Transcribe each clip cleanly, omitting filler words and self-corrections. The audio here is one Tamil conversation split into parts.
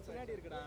பின்னாடி இருக்குடா.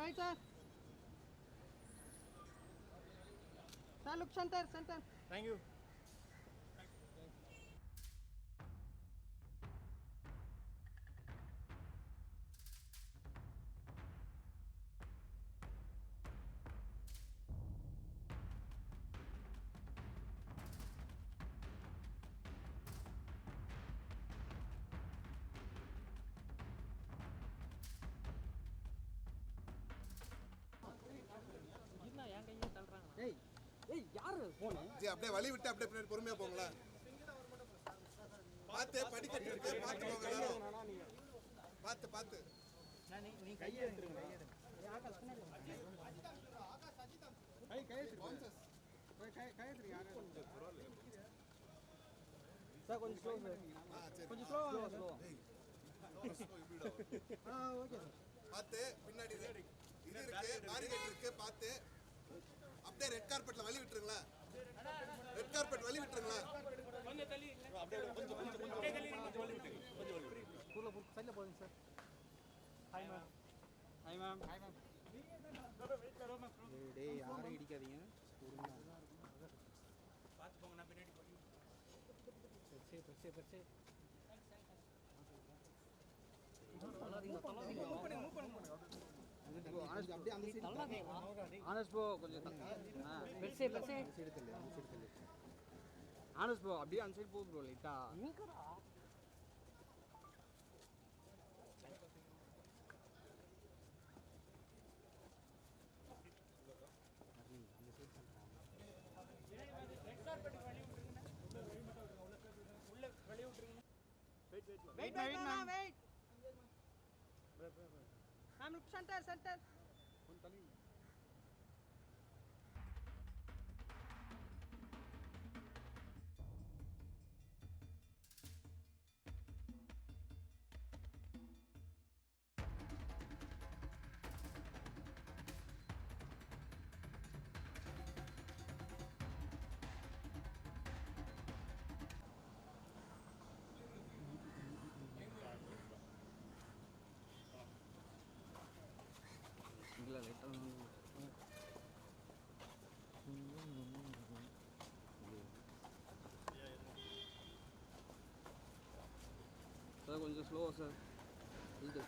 Right, sir. Sir, look center. Thank you. அப்படியே வழி விட்டு அப்படியே பின்னாடி பொறுமையா போங்களா. பார்த்து படிக்கட்டு இருக்கு, பார்த்து போங்க எல்லாரும். பார்த்து நீ கையை எடுத்துருங்க. சார் கொஞ்சம் ஸ்லோ சார். கொஞ்சம் ஸ்லோ ஸ்லோ. Okay sir. பார்த்து பின்னாடி இது இருக்கு, பேரிகேட் இருக்கு, பார்த்து அப்படியே ரெட் கார்பெட்ல வழி விட்டுருங்களா. ரெட் கார்பெட் வழி விட்டுருங்களா. கொஞ்சம் தள்ளி அப்படியே கொஞ்சம் வழி விட்டுருங்க. ஸ்கூல்ல சைடுல போடுங்க சார். Hi ma'am. டேய் யாரும் இடிக்காதீங்க. பாத்து போங்க, நான் பின்னாடி போறேன். பெருசே ஆனஸ் ப்ரோ கொஞ்சம் பெருசே ஆனஸ் ப்ரோ அப்படியே அந்த சைடு போ ப்ரோ லைட்டா. Wait. Ma'am, look center. Sir கொஞ்சம் ஸ்லோ சார். இது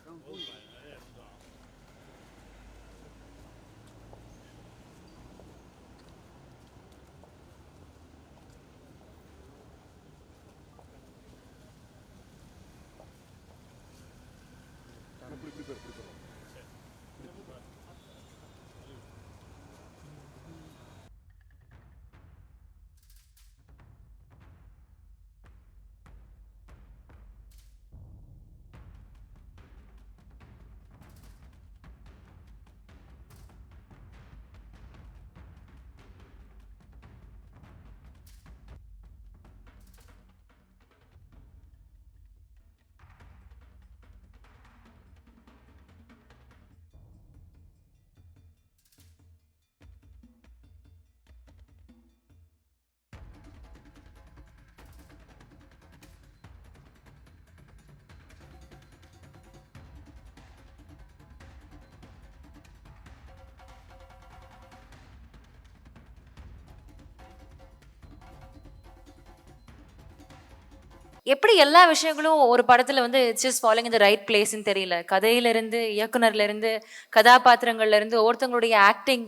எப்படி எல்லா விஷயங்களும் ஒரு படத்துல வந்து it's just following in the right பிளேஸ்ன்னு தெரியல. கதையிலிருந்து, இயக்குனர்லேருந்து, கதாபாத்திரங்கள்லேருந்து, ஒருத்தவங்களுடைய acting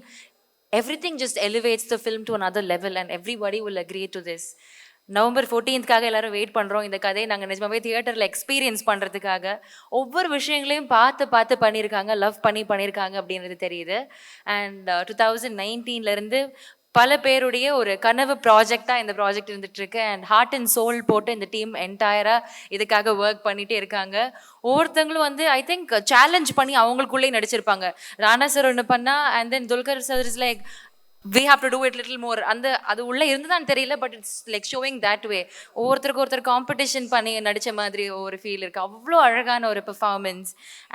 everything just elevates the film to another level and everybody will agree to this. November 14th எல்லாரும் வெயிட் பண்ணுறோம். இந்த கதையை நாங்கள் நிஜமாவே தியேட்டரில் எக்ஸ்பீரியன்ஸ் பண்ணுறதுக்காக ஒவ்வொரு விஷயங்களையும் பார்த்து பண்ணியிருக்காங்க, லவ் பண்ணியிருக்காங்க அப்படின்றது தெரியுது. அண்ட் 2019 பல பேருடைய ஒரு கனவு ப்ராஜெக்டாக இந்த ப்ராஜெக்ட் இருந்துகிட்ருக்கு. அண்ட் ஹார்ட் அண்ட் சோல் போட்டு இந்த டீம் என்டையராக இதுக்காக ஒர்க் பண்ணிகிட்டே இருக்காங்க. ஒவ்வொருத்தங்களும் ஐ திங்க் சேலஞ்ச் பண்ணி அவங்களுக்குள்ளேயே நடிச்சிருப்பாங்க. ராணா சார் ஒன்று பண்ணால் and then Dulquer sir is like we have to do it little more. அது உள்ளே இருந்துதான் தெரியல, but it's like showing that way. ஒருத்தர் காம்படிஷன் பண்ணி நடித்த மாதிரி ஒரு ஃபீல் இருக்குது. அவ்வளோ அழகான ஒரு performance.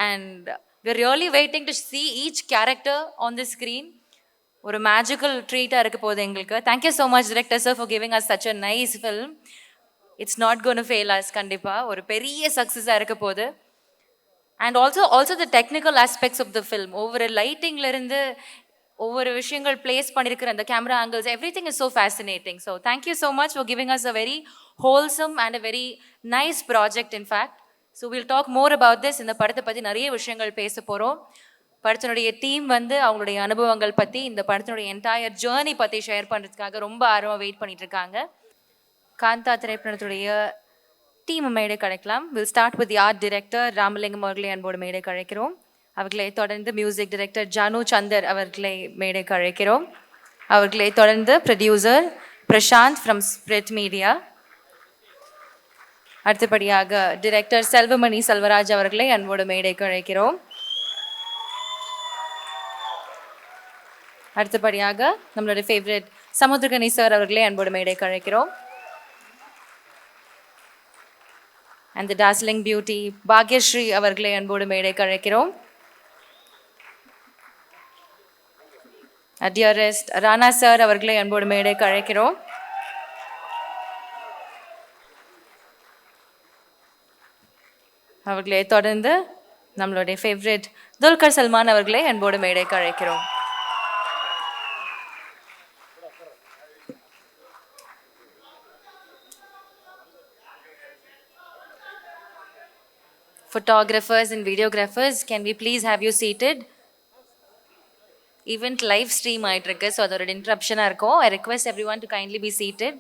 And we are really waiting to see each character on the screen. ஒரு மேஜிக்கல் ட்ரீட்டாக இருக்க போகுது எங்களுக்கு. Thank you so much director sir for giving us such a nice film. It's not gonna fail us. கண்டிப்பாக ஒரு பெரிய சக்ஸஸாக இருக்க போகுது. And also the technical aspects of the film, ஒவ்வொரு லைட்டிங்லேருந்து ஒவ்வொரு விஷயங்கள் பிளேஸ் பண்ணியிருக்கிற அந்த camera angles, everything is so fascinating. So thank you so much for giving us a very wholesome and a very nice project in fact. So will talk more about this. இந்த படத்தை பற்றி நிறைய விஷயங்கள் பேச போகிறோம். படத்தினுடைய டீம் அவங்களுடைய அனுபவங்கள் பற்றி, இந்த படத்தினுடைய என்டையர் ஜேர்னி பற்றி ஷேர் பண்ணுறதுக்காக ரொம்ப ஆர்வமாக வெயிட் பண்ணிட்டு இருக்காங்க. காந்தா திரைப்படத்துடைய டீம் மேடை கழைக்கலாம். Will start with the art director Ramalingam அவர்களை அன்போடு மேடை கழைக்கிறோம். அவர்களை தொடர்ந்து மியூசிக் டைரக்டர் ஜானு சந்தர் அவர்களை மேடை கழைக்கிறோம். அவர்களை தொடர்ந்து producer Prashanth from Spirit Media. அடுத்தபடியாக டைரக்டர் செல்வமணி செல்வராஜ் அவர்களை அன்போடு மேடை கழைக்கிறோம். அடுத்தபடியாக நம்மளுடைய ஃபேவரட் சமுத்திரகனி சார் அவர்களே அன்போடு மேடை கழைக்கிறோம். And the dazzling beauty Bhagyashri அவர்களை அன்போடு மேடை கழைக்கிறோம். டியரஸ்ட் ராணா சார் அவர்களை அன்போடு மேடை கழைக்கிறோம். அவர்களை தொடர்ந்து நம்மளுடைய ஃபேவரட் துல்கர் சல்மான் அவர்களை அன்போடு மேடை கழைக்கிறோம். Photographers and videographers, can we please have you seated? Event live stream ஆயிட்டிருக்கு, ஸோ அதோட இன்ட்ரப்ஷனாக இருக்கும். I request everyone to kindly be seated.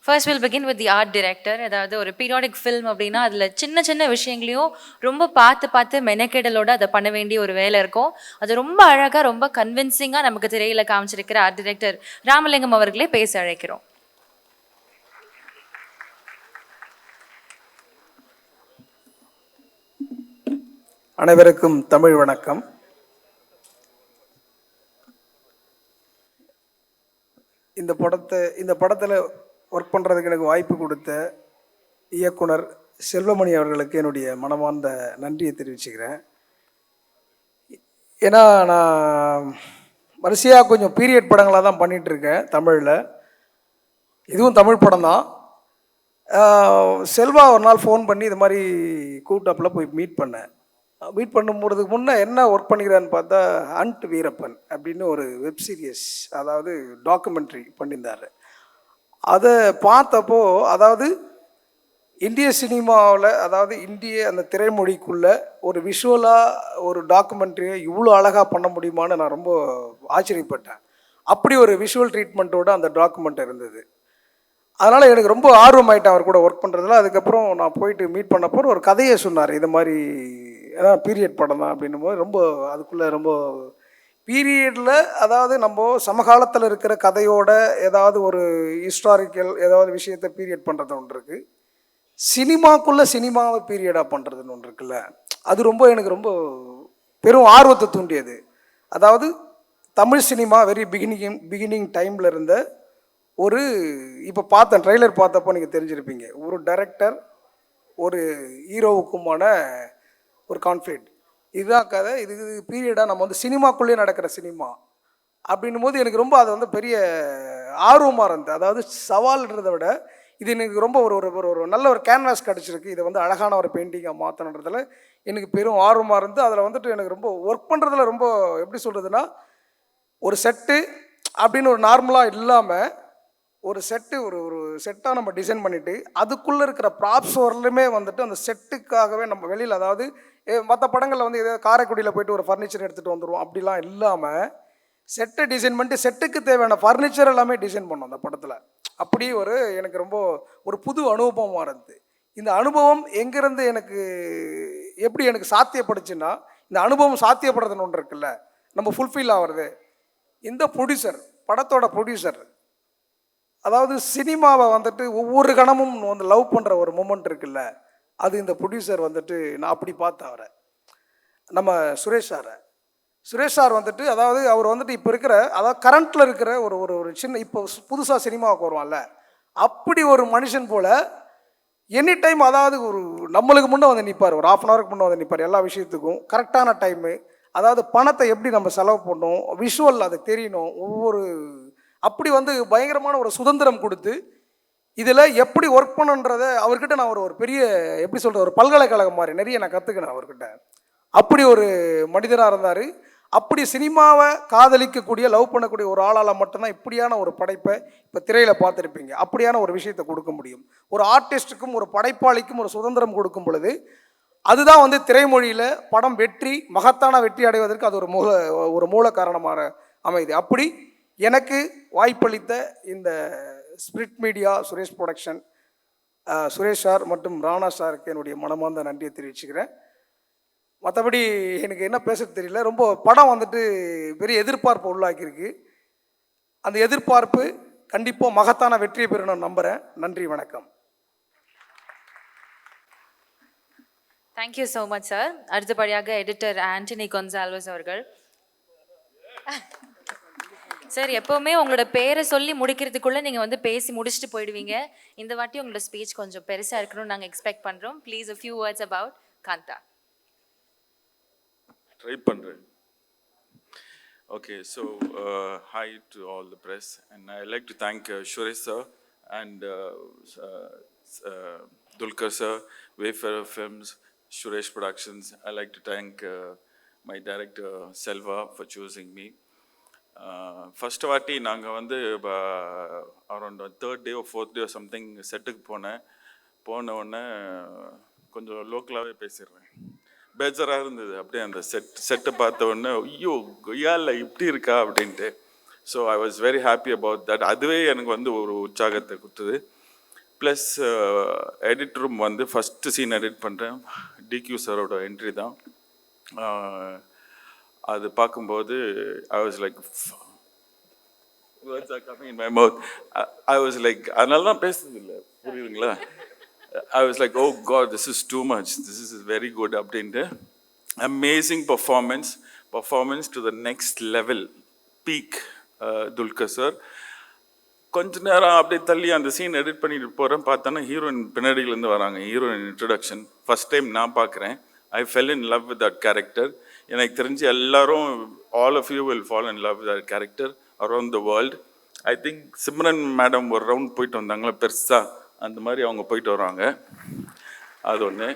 First will begin with the art director. அதாவது ஒரு பீரியாடிக் ஃபில்ம் அப்படின்னா அதில் சின்ன சின்ன விஷயங்களையும் ரொம்ப பார்த்து மெனக்கெடலோடு அதை பண்ண வேண்டிய ஒரு வேலை இருக்கும். அது ரொம்ப அழகாக ரொம்ப கன்வின்சிங்காக நமக்கு திரையில் காமிச்சிருக்கிற ஆர்ட் டைரக்டர் ராமலிங்கம் அவர்களே பேச அழைக்கிறோம். அனைவருக்கும் தமிழ் வணக்கம். இந்த படத்தில் ஒர்க் பண்ணுறதுக்கு எனக்கு வாய்ப்பு கொடுத்த இயக்குனர் செல்வமணி அவர்களுக்கு என்னுடைய மனமார்ந்த நன்றியை தெரிவிச்சுக்கிறேன். ஏன்னா நான் வரிசையாக கொஞ்சம் பீரியட் படங்களாக தான் பண்ணிகிட்ருக்கேன் தமிழில். இதுவும் தமிழ் படம் தான். செல்வா ஒரு நாள் ஃபோன் பண்ணி இது மாதிரி கூட்டப்பில் போய் மீட் பண்ணும்போதுக்கு முன்னே என்ன ஒர்க் பண்ணிக்கிறான்னு பார்த்தா ஹண்ட் வீரப்பன் அப்படின்னு ஒரு வெப் சீரியஸ், அதாவது டாக்குமெண்ட்ரி பண்ணியிருந்தார். அதை பார்த்தப்போ, அதாவது இந்திய சினிமாவில், அதாவது இந்திய அந்த திரைமொழிக்குள்ளே ஒரு விஷுவலாக ஒரு டாக்குமெண்ட்ரியை இவ்வளோ அழகாக பண்ண முடியுமான்னு நான் ரொம்ப ஆச்சரியப்பட்டேன். அப்படி ஒரு விஷுவல் ட்ரீட்மெண்ட்டோடு அந்த டாக்குமெண்ட் இருந்தது. அதனால் எனக்கு ரொம்ப ஆர்வமாயிட்டேன் அவர் கூட ஒர்க் பண்ணுறதுல. அதுக்கப்புறம் நான் போயிட்டு மீட் பண்ணப்போ ஒரு கதையை சொன்னார். இது மாதிரி ஏன்னா பீரியட் படம் தான் அப்படின்னும் போது ரொம்ப அதுக்குள்ளே ரொம்ப பீரியடில், அதாவது நம்ம சமகாலத்தில் இருக்கிற கதையோட ஏதாவது ஒரு ஹிஸ்டாரிக்கல் ஏதாவது விஷயத்தை பீரியட் பண்ணுறது ஒன்று இருக்குது, சினிமாக்குள்ளே சினிமாவை பீரியடாக பண்ணுறதுன்னு ஒன்று இருக்குல்ல, அது ரொம்ப எனக்கு ரொம்ப பெரும் ஆர்வத்தை தூண்டியது. அதாவது தமிழ் சினிமா வெரி பிகினிங் டைமில் இருந்த ஒரு, இப்போ பார்த்தேன் ட்ரெய்லர் பார்த்தப்போ நீங்கள் தெரிஞ்சிருப்பீங்க, ஒரு டைரக்டர் ஒரு ஹீரோவுக்குமான ஒரு கான்ஃப்ளிக்ட். இதுதான் கதை. இது பீரியடாக நம்ம சினிமாக்குள்ளேயே நடக்கிற சினிமா அப்படின்னும் போது எனக்கு ரொம்ப அது பெரிய ஆர்வமாக இருந்தது. அதாவது சவால்ன்றதை விட இது எனக்கு ரொம்ப ஒரு நல்ல ஒரு கேன்வாஸ் கிடச்சிருக்கு. இதை அழகான ஒரு பெயிண்டிங்காக மாற்றணுன்றதுல எனக்கு பெரும் ஆர்வமாக இருந்து அதில் எனக்கு ரொம்ப ஒர்க் பண்ணுறதுல ரொம்ப எப்படி சொல்கிறதுனா, ஒரு செட்டு அப்படின்னு ஒரு நார்மலாக இல்லாமல் ஒரு செட்டு ஒரு ஒரு செட்டாக நம்ம டிசைன் பண்ணிவிட்டு அதுக்குள்ளே இருக்கிற ப்ராப்ஸ் வரலுமே வந்துட்டு அந்த செட்டுக்காகவே நம்ம வெளியில், அதாவது மற்ற படங்களில் வந்து ஏதாவது காரைக்குடியில் போயிட்டு ஒரு ஃபர்னிச்சர் எடுத்துகிட்டு வந்துடுவோம் அப்படிலாம் இல்லாமல் செட்டை டிசைன் பண்ணிட்டு செட்டுக்கு தேவையான ஃபர்னிச்சர் எல்லாமே டிசைன் பண்ணோம் அந்த படத்தில். அப்படி ஒரு எனக்கு ரொம்ப ஒரு புது அனுபவமாக இருந்தது. இந்த அனுபவம் எங்கேருந்து எனக்கு எப்படி எனக்கு சாத்தியப்படுச்சுன்னா, இந்த அனுபவம் சாத்தியப்படுறதுன்னு ஒன்று இருக்குல்ல, நம்ம ஃபுல்ஃபில் ஆகிறது. இந்த ப்ரொடியூசர், படத்தோட ப்ரொடியூசர், அதாவது சினிமாவை வந்துட்டு ஒவ்வொரு கணமும் வந்து லவ் பண்ணுற ஒரு மூமெண்ட் இருக்குல்ல, அது இந்த ப்ரொடியூசர் வந்துட்டு நான் அப்படி பார்த்தேன் அவரை. நம்ம சுரேஷ் சார் வந்துட்டு, அதாவது அவர் வந்துட்டு இப்போ இருக்கிற, அதாவது கரண்ட்டில் இருக்கிற ஒரு ஒரு ஒரு சின்ன இப்போ புதுசாக சினிமாவுக்கு வருவான்ல, அப்படி ஒரு மனுஷன் போல் எனி டைம், அதாவது ஒரு நம்மளுக்கு முன்னே வந்து நிற்பார், ஒரு 1/2 ஹவருக்கு முன்னே வந்து நிற்பார் எல்லா விஷயத்துக்கும் கரெக்டான டைமு. அதாவது பணத்தை எப்படி நம்ம செலவு பண்ணணும், விஷுவல் அது தெரியணும், ஒவ்வொரு அப்படி வந்து பயங்கரமான ஒரு சுதந்திரம் கொடுத்து இதில் எப்படி ஒர்க் பண்ணுன்றதை அவர்கிட்ட நான் ஒரு பெரிய எப்படி சொல்கிற ஒரு பல்கலைக்கழகம் மாதிரி நிறைய நான் கற்றுக்கினேன் அவர்கிட்ட. அப்படி ஒரு மனிதனாக இருந்தார். அப்படி சினிமாவை காதலிக்கக்கூடிய, லவ் பண்ணக்கூடிய ஒரு ஆளால் மட்டும்தான் இப்படியான ஒரு படைப்பை இப்போ திரையில் பார்த்துருப்பீங்க. அப்படியான ஒரு விஷயத்தை கொடுக்க முடியும். ஒரு ஆர்டிஸ்ட்டுக்கும் ஒரு படைப்பாளிக்கும் ஒரு சுதந்திரம் கொடுக்கும் பொழுது அதுதான் வந்து திரைமொழியில் படம் வெற்றி, மகத்தான வெற்றி அடைவதற்கு அது ஒரு மூல காரணமாக அமையுது. அப்படி எனக்கு வாய்ப்பளித்த இந்த spirit media, Suresh production, Suresh sir மற்றும் ராணா சாருக்கு என்னுடைய மனமார்ந்த நன்றியை தெரிவிச்சுக்கிறேன். மற்றபடி எனக்கு என்ன பேச தெரியல. ரொம்ப படம் வந்துட்டு பெரிய எதிர்பார்ப்பு உள்ளாக்கியிருக்கு. அந்த எதிர்பார்ப்பு கண்டிப்பாக மகத்தான வெற்றியை பெறும் நான் நம்புகிறேன். நன்றி, வணக்கம். Thank you so much sir. அடுத்தபடியாக எடிட்டர் ஆண்டனி கொன்சால்வஸ் அவர்கள். சார், எப்போவுமே உங்களோட பேரை சொல்லி முடிக்கிறதுக்குள்ளே நீங்கள் வந்து பேசி முடிச்சுட்டு போயிடுவீங்க. இந்த வாட்டி உங்களோட ஸ்பீச் கொஞ்சம் பெருசாக இருக்கணும்னு நாங்கள் எக்ஸ்பெக்ட் பண்ணுறோம். Please a few words about Kaantha. Try பண்ணுறேன். Okay, so hi to all the press, and I'd like to thank Suresh sir and Dulquer sir, Wayfarer Films, Suresh Productions. I'd like to thank my director Selva for choosing me. First வாட்டி நாங்கள் வந்து around 3rd day or 4th day something செட்டுக்கு போன உடனே கொஞ்சம் லோக்கலாகவே பேசிடுறேன். பேஜராக இருந்தது. அப்படியே அந்த செட்டை பார்த்த உடனே ஐயோ கொய்யால இப்படி இருக்கா அப்படின்ட்டு. So I was very happy about that. அதுவே எனக்கு வந்து ஒரு உற்சாகத்தை கொடுத்தது. ப்ளஸ் எடிட் ரூம் வந்து ஃபஸ்ட்டு சீன் எடிட் பண்ணுறேன். டிக்யூ சாரோட என்ட்ரி தான். அது பார்க்கும்போது I was like words are coming in my mouth. I was like, அதனால தான் பேசுறது இல்லை, புரியுதுங்களா? I was like, oh God, this is too much. This is very good அப்படின்ட்டு. Amazing performance to the next level, peak Dulquer sir. கொஞ்ச நேரம் அப்படியே தள்ளி அந்த சீன் எடிட் பண்ணிட்டு போகிறேன். பார்த்தோன்னா ஹீரோயின் பின்னாடியிலேருந்து வராங்க. ஹீரோயின் இன்ட்ரடக்ஷன் ஃபஸ்ட் டைம் நான் பார்க்குறேன். I fell in love with that character. எனக்கு தெரிஞ்சு எல்லாரும், all of you will fall in love with that character around the world. I think Simran madam ஒரு ரவுண்ட் போயிட்டு வந்தாங்களா பெருசாக, அந்த மாதிரி அவங்க போயிட்டு வராங்க. அது ஒன்று.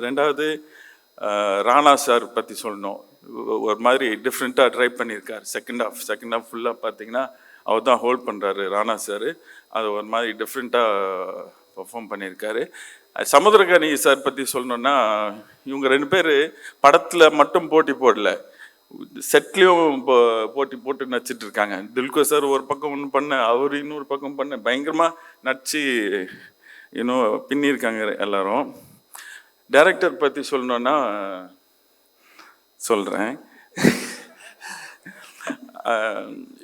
ரெண்டாவது ராணா சார் பற்றி சொல்லணும். ஒரு மாதிரி டிஃப்ரெண்ட்டாக ட்ரை பண்ணியிருக்கார். செகண்ட் ஹாஃப் ஃபுல்லாக பார்த்தீங்கன்னா அவர் தான் ஹோல்ட் பண்ணுறாரு ராணா சார். அது ஒரு மாதிரி டிஃப்ரெண்ட்டாக பர்ஃபார்ம் பண்ணியிருக்காரு. சமுத்திரகனி சார் பற்றி சொல்லணுன்னா, இவங்க 2 பேர் படத்தில் மட்டும் போட்டி போடல, செட்லேயும் போட்டு நடிச்சிட்டு இருக்காங்க. துல்கர் சார் ஒரு பக்கம் ஒன்று பண்ண, அவர் இன்னொரு பக்கம் பண்ண, பயங்கரமாக நடிச்சு இன்னும் பின்னியிருக்காங்க எல்லாரும். டைரக்டர் பற்றி சொல்லணுன்னா சொல்கிறேன்.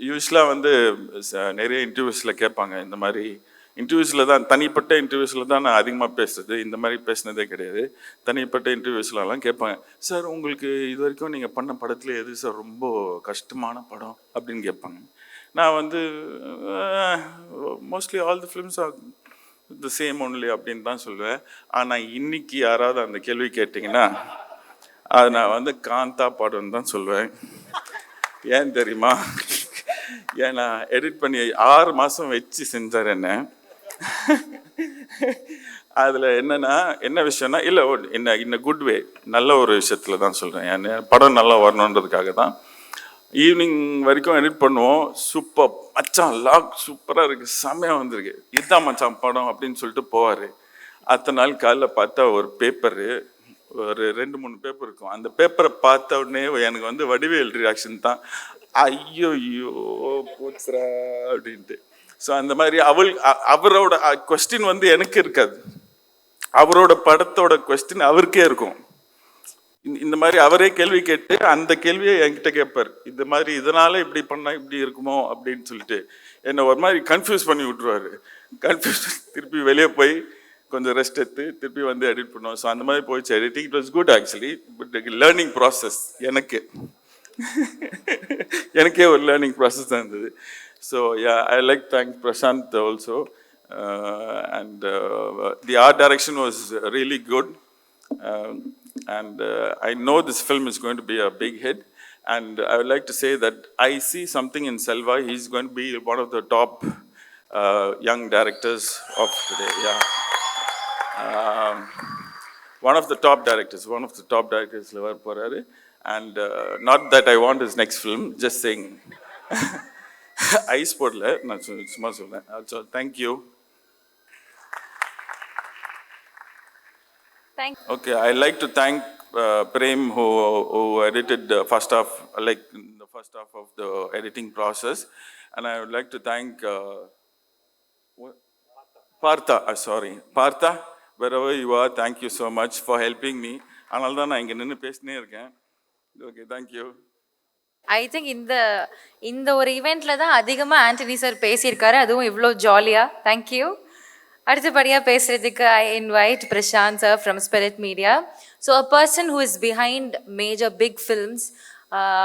யூஸ்வலாக வந்து நிறைய இன்டர்வியூஸில் கேட்பாங்க. இந்த மாதிரி இன்டர்வியூஸில் தான், தனிப்பட்ட இன்டர்வியூஸில் தான் நான் அதிகமாக பேசுறது. இந்த மாதிரி பேசினதே கிடையாது. தனிப்பட்ட இன்டர்வியூஸ்லாம் கேட்பாங்க, சார் உங்களுக்கு இது வரைக்கும் நீங்கள் பண்ண படத்தில் எது சார் ரொம்ப கஷ்டமான படம் அப்படின்னு கேட்பாங்க. நான் வந்து mostly all the films are the same only அப்படின்னு தான் சொல்லுவேன். ஆனால் இன்னைக்கு யாராவது அந்த கேள்வி கேட்டிங்கன்னா அது நான் வந்து காந்தா படம்னு தான் சொல்லுவேன். ஏன் தெரியுமா? ஏன்னா எடிட் பண்ணி 6 மாதம் வச்சு செஞ்சார் என்ன. அதில் என்ன விஷயம்னா, இல்லை என்ன குட் வே, நல்ல ஒரு விஷயத்தில் தான் சொல்கிறேன். என் படம் நல்லா வரணுன்றதுக்காக தான். ஈவினிங் வரைக்கும் எடிட் பண்ணுவோம். சூப்பர் மச்சான், லாக் சூப்பராக இருக்குது, செம்மையாக வந்திருக்கு, இதுதான் மச்சான் படம் அப்படின்னு சொல்லிட்டு போவார். அடுத்த நாள் காலைல பார்த்தா ஒரு பேப்பரு, ஒரு 2-3 பேப்பர் இருக்கும். அந்த பேப்பரை பார்த்த உடனே எனக்கு வந்து வடிவேல் ரியாக்ஷன் தான், ஐயோ ஐயோ போச்சுரா அப்படின்ட்டு. ஸோ அந்த மாதிரி அவரோட கொஸ்டின் வந்து எனக்கு இருக்காது, அவரோட படத்தோட கொஸ்டின் அவருக்கே இருக்கும். இந்த மாதிரி அவரே கேள்வி கேட்டு அந்த கேள்வியை என்கிட்ட கேட்பார். இந்த மாதிரி இதனால இப்படி பண்ணால் இப்படி இருக்குமோ அப்படின்னு சொல்லிட்டு என்னை ஒரு மாதிரி கன்ஃபியூஸ் பண்ணி விட்ருவார். கன்ஃபியூஸ் திருப்பி வெளியே போய் கொஞ்சம் ரெஸ்ட் எடுத்து திருப்பி வந்து எடிட் பண்ணுவோம். ஸோ அந்த மாதிரி போயிடுச்சு editing. It was good actually, but learning process எனக்கே ஒரு லேர்னிங் ப்ராசஸ் தான் இருந்தது. So yeah, I like thank Prashanth also, and the art direction was really good. And I know this film is going to be a big hit, and I would like to say that I see something in Selva. He's going to be one of the top young directors of today. Yeah, one of the top directors levar poraru. And not that I want his next film, just saying. Ice podla na summa solren. Also thank you. Okay, I like to thank Prem who edited the first half, like the first half of the editing process, and I would like to thank Partha. Sorry, Partha, wherever you are, thank you so much for helping me. Anal da na inga ninnu pesne iruken. Okay, thank you. I think இந்த ஒரு ஈவெண்ட்டில் தான் அதிகமாக ஆண்டனி சார் பேசியிருக்காரு, அதுவும் இவ்வளோ ஜாலியாக. தேங்க்யூ. அடுத்தபடியாக பேசுகிறதுக்கு I invite Prashanth sir from Spirit Media. So a person who is behind major big films.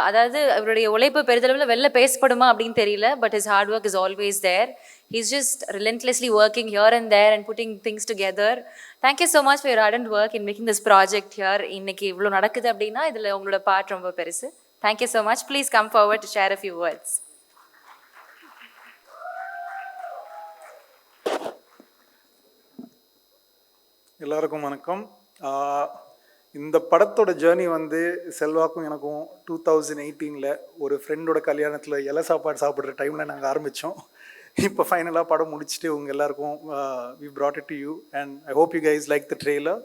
அதாவது அவருடைய உழைப்பு பெரிதளவில் வெளில பேசப்படுமா அப்படின்னு தெரியல, but his hard work is always there. He's just relentlessly working here and there and putting things together. Thank you so much for your hard and work in making this project here. இன்னைக்கு இவ்வளோ நடக்குது அப்படின்னா இதில் உங்களோட பார்ட் ரொம்ப பெருசு. Thank you so much. Please come forward to share a few words. எல்லாருக்கும் வணக்கம். இந்த படத்தோட ஜேர்னி வந்து செல்வாக்கும் எனக்கும் 2018 ஒரு ஃப்ரெண்டோட கல்யாணத்தில் இலை சாப்பாடு சாப்பிட்ற டைமில் நாங்கள் ஆரம்பித்தோம். இப்போ ஃபைனலாக படம் முடிச்சுட்டு உங்கள் எல்லாருக்கும் we brought it to you and I hope you guys like the trailer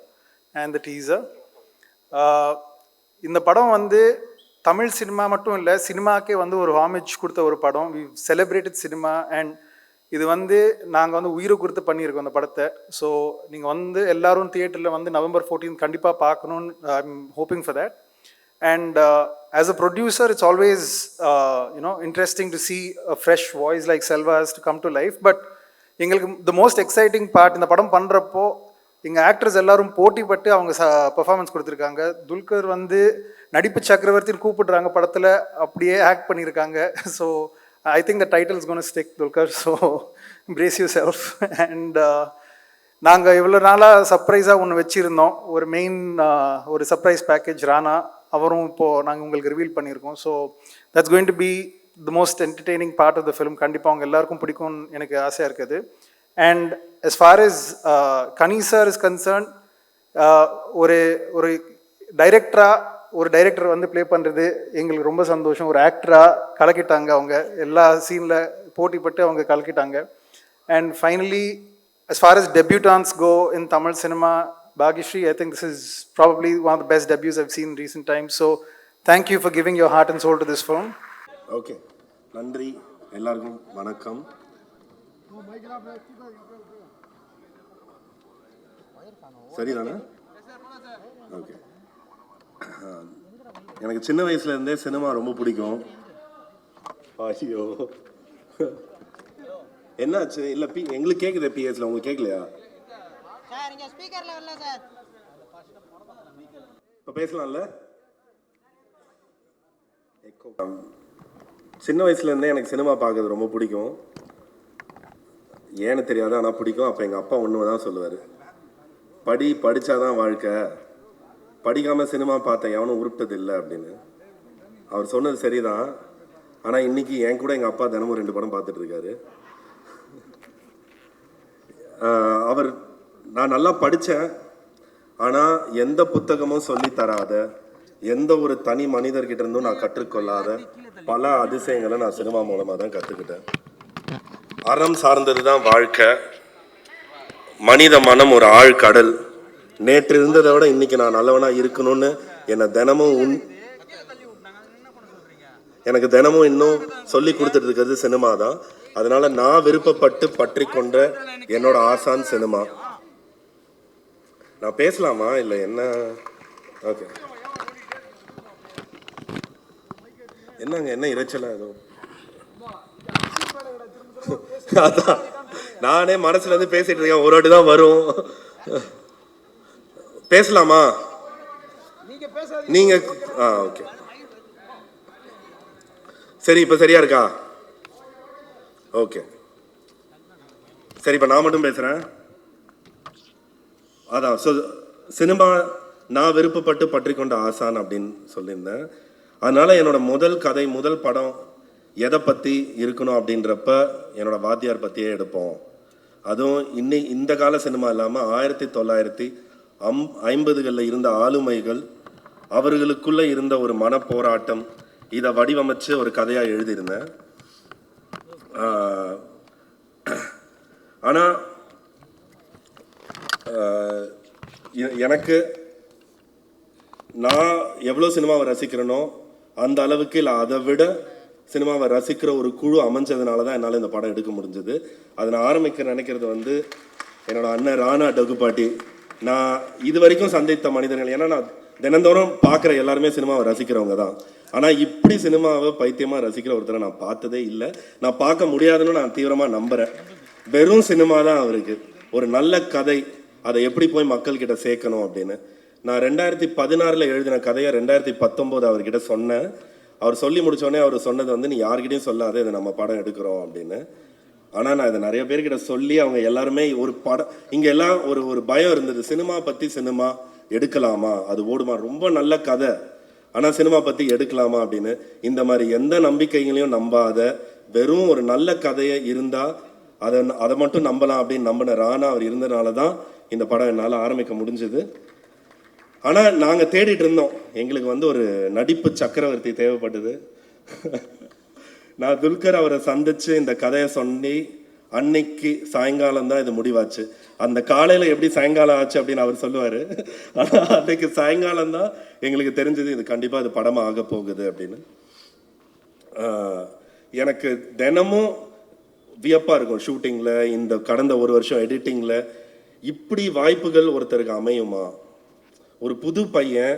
and the teaser. இந்த படம் வந்து தமிழ் சினிமா மட்டும் இல்லை, சினிமாக்கே வந்து ஒரு ஹாமேஜ் கொடுத்த ஒரு படம். we celebrated cinema and இது வந்து நாங்கள் வந்து உயிரை கொடுத்து பண்ணியிருக்கோம் அந்த படத்தை. ஸோ நீங்கள் வந்து எல்லோரும் தியேட்டரில் வந்து November 14 கண்டிப்பாக பார்க்கணுன்னு I am hoping for that. And as a producer it's always interesting to see a fresh voice like Selva has to come to life. But எங்களுக்கு த மோஸ்ட் எக்ஸைட்டிங் பார்ட், இந்த படம் பண்ணுறப்போ எங்கள் ஆக்டர்ஸ் எல்லோரும் போட்டிப்பட்டு அவங்க பெர்ஃபார்மன்ஸ் கொடுத்துருக்காங்க. துல்கர் வந்து நடிப்பு சக்கரவர்த்தின்னு கூப்பிடுறாங்க படத்தில், அப்படியே ஆக்ட் பண்ணியிருக்காங்க. So I think the title is going to stick, Dulquer, so brace yourself. And நாங்கள் இவ்வளோ நாளாக சர்ப்ரைஸாக ஒன்று வச்சுருந்தோம், ஒரு மெயின் ஒரு சர்ப்ரைஸ் பேக்கேஜ் ராணா, அவரும் இப்போது நாங்கள் உங்களுக்கு ரிவீல் பண்ணியிருக்கோம். So that's going to be the most entertaining part of the film. கண்டிப்பாக அவங்க எல்லாருக்கும் பிடிக்கும்னு எனக்கு ஆசையாக இருக்குது. And as far as Kani sir is concerned, ஒரு டைரக்டர் வந்து ப்ளே பண்ணுறது எங்களுக்கு ரொம்ப சந்தோஷம். ஒரு ஆக்டராக கலக்கிட்டாங்க அவங்க, எல்லா சீனில் போட்டிப்பட்டு அவங்க கலக்கிட்டாங்க. And finally as far as debutants go in Tamil cinema, Bhagyashree, I think this is probably one of the best debuts I've seen in recent times. So thank you for giving your heart and soul to this film. Okay, நன்றி எல்லாருக்கும் வணக்கம். சரிதானே? ஓகே. எனக்கு சின்ன வயசுலேருந்தே சினிமா ரொம்ப பிடிக்கும். ஐயோ என்னாச்சு? இல்லை எங்களுக்கு கேட்குது பிஎஸ்ல, உங்களுக்கு கேட்கலையா? இப்போ பேசலாம்ல? சின்ன வயசுலேருந்தே எனக்கு சினிமா பார்க்கறது ரொம்ப பிடிக்கும். ஏன்னு தெரியாது, ஆனால் பிடிக்கும். அப்போ எங்கள் அப்பா ஒன்று தான் சொல்லுவார், படித்தாதான் வாழ்க்கை, படிக்காமல் சினிமா பார்த்தேன் எவனும் உருப்பிட்டது இல்லை அப்படின்னு. அவர் சொன்னது சரிதான். ஆனால் இன்றைக்கி என் கூட எங்கள் அப்பா தினமும் 2 படம் பார்த்துட்ருக்காரு. நான் நல்லா படித்தேன், ஆனால் எந்த புத்தகமும் சொல்லித்தராத, எந்த ஒரு தனி மனிதர்கிட்ட இருந்தும் நான் கற்றுக்கொள்ளாத பல அதிசயங்களை நான் சினிமா மூலமாக தான் கற்றுக்கிட்டேன். அறம் சார்ந்தது தான் வாழ்க்கை. மனித மனம் ஒரு ஆழ்கடல். நேற்று இருந்ததை விட இன்னைக்கு நான் நல்லவனாக இருக்கணும்னு என்னை எனக்கு தினமும் இன்னும் சொல்லி கொடுத்துட்டு இருக்கிறது சினிமா தான். அதனால நான் விருப்பப்பட்டு பற்றி கொண்ட என்னோட ஆசான் சினிமா. நான் பேசலாமா இல்லை என்ன? ஓகே. என்னங்க என்ன இறைச்சலா ஏதோ? அதான் நானே மனசுல இருந்து பேசிட்டு இருக்கேன். ஒரு வாட்டி தான் வரும். பேசலாமா? நீங்க ஓகே சரி. இப்ப சரியா இருக்கா? ஓகே சரி. இப்ப நான் மட்டும் பேசுறேன். அதான் சினிமா நான் விருப்பப்பட்டு பற்றி கொண்ட ஆசான் அப்படின்னு சொல்லியிருந்தேன். அதனால என்னோட முதல் கதை, முதல் படம் எதை பற்றி இருக்கணும் அப்படின்றப்ப என்னோட வாத்தியார் பற்றியே எடுப்போம். அதுவும் இந்த கால சினிமா இல்லாமல் 1950களில் இருந்த ஆளுமைகள், அவர்களுக்குள்ளே இருந்த ஒரு மனப்போராட்டம், இதை வடிவமைச்சு ஒரு கதையாக எழுதியிருந்தேன். ஆனால் எனக்கு நான் எவ்வளோ சினிமாவை ரசிக்கிறேனோ அந்த அளவுக்கு இல்லை அதை விட சினிமாவை ரசிக்கிற ஒரு குழு அமைஞ்சதுனால தான் என்னால் இந்த படம் எடுக்க முடிஞ்சது. அதை நான் ஆரம்பிக்க நினைக்கிறது வந்து என்னோட அண்ணன் ராணா டகுபாட்டி. நான் இது வரைக்கும் சந்தித்த மனிதர்கள், ஏன்னா நான் தினந்தோறும் பார்க்குற எல்லாருமே சினிமாவை ரசிக்கிறவங்க தான். ஆனால் இப்படி சினிமாவை பைத்தியமாக ரசிக்கிற ஒருத்தரை நான் பார்த்ததே இல்லை. நான் பார்க்க முடியாதுன்னு நான் தீவிரமாக நம்புகிறேன். வெறும் சினிமா தான் அவருக்கு. ஒரு நல்ல கதை, அதை எப்படி போய் மக்கள்கிட்ட சேர்க்கணும் அப்படின்னு. நான் 2016 எழுதின கதையை 2019 அவர்கிட்ட சொன்னேன். அவர் சொல்லி முடித்தோடனே அவர் சொன்னது வந்து, நீ யார்கிட்டையும் சொல்லாத, இதை நம்ம படம் எடுக்கிறோம் அப்படின்னு. ஆனால் நான் இதை நிறைய பேர்கிட்ட சொல்லி அவங்க எல்லாருமே ஒரு படம், இங்கே எல்லாம் ஒரு பயம் இருந்தது, சினிமா பற்றி சினிமா எடுக்கலாமா, அது ஓடுமா, ரொம்ப நல்ல கதை ஆனால் சினிமா பற்றி எடுக்கலாமா அப்படின்னு. இந்த மாதிரி எந்த நம்பிக்கைகளையும் நம்பாத, வெறும் ஒரு நல்ல கதையை இருந்தால் அதை மட்டும் நம்பலாம் அப்படின்னு நம்பின ராணா அவர் இருந்தனால தான் இந்த படம் என்னால் ஆரம்பிக்க முடிஞ்சது. ஆனால் நாங்கள் தேடிட்டு இருந்தோம், எங்களுக்கு வந்து ஒரு நடிப்பு சக்கரவர்த்தி தேவைப்பட்டது. நான் துல்கர் அவரை சந்தித்து இந்த கதையை சொல்லி அன்னைக்கு சாயங்காலம் தான் இது முடிவாச்சு. அந்த காலையில் எப்படி சாயங்காலம் ஆச்சு அப்படின்னு அவர் சொல்லுவார். ஆனால் அன்னைக்கு சாயங்காலம் தான் எங்களுக்கு தெரிஞ்சது இது கண்டிப்பாக இது படமாக ஆக போகுது அப்படின்னு. எனக்கு தினமும் வியப்பாக இருக்கும் ஷூட்டிங்கில், இந்த கடந்த ஒரு வருஷம் எடிட்டிங்கில் இப்படி வாய்ப்புகள் ஒருத்தருக்கு அமையுமா? ஒரு புது பையன்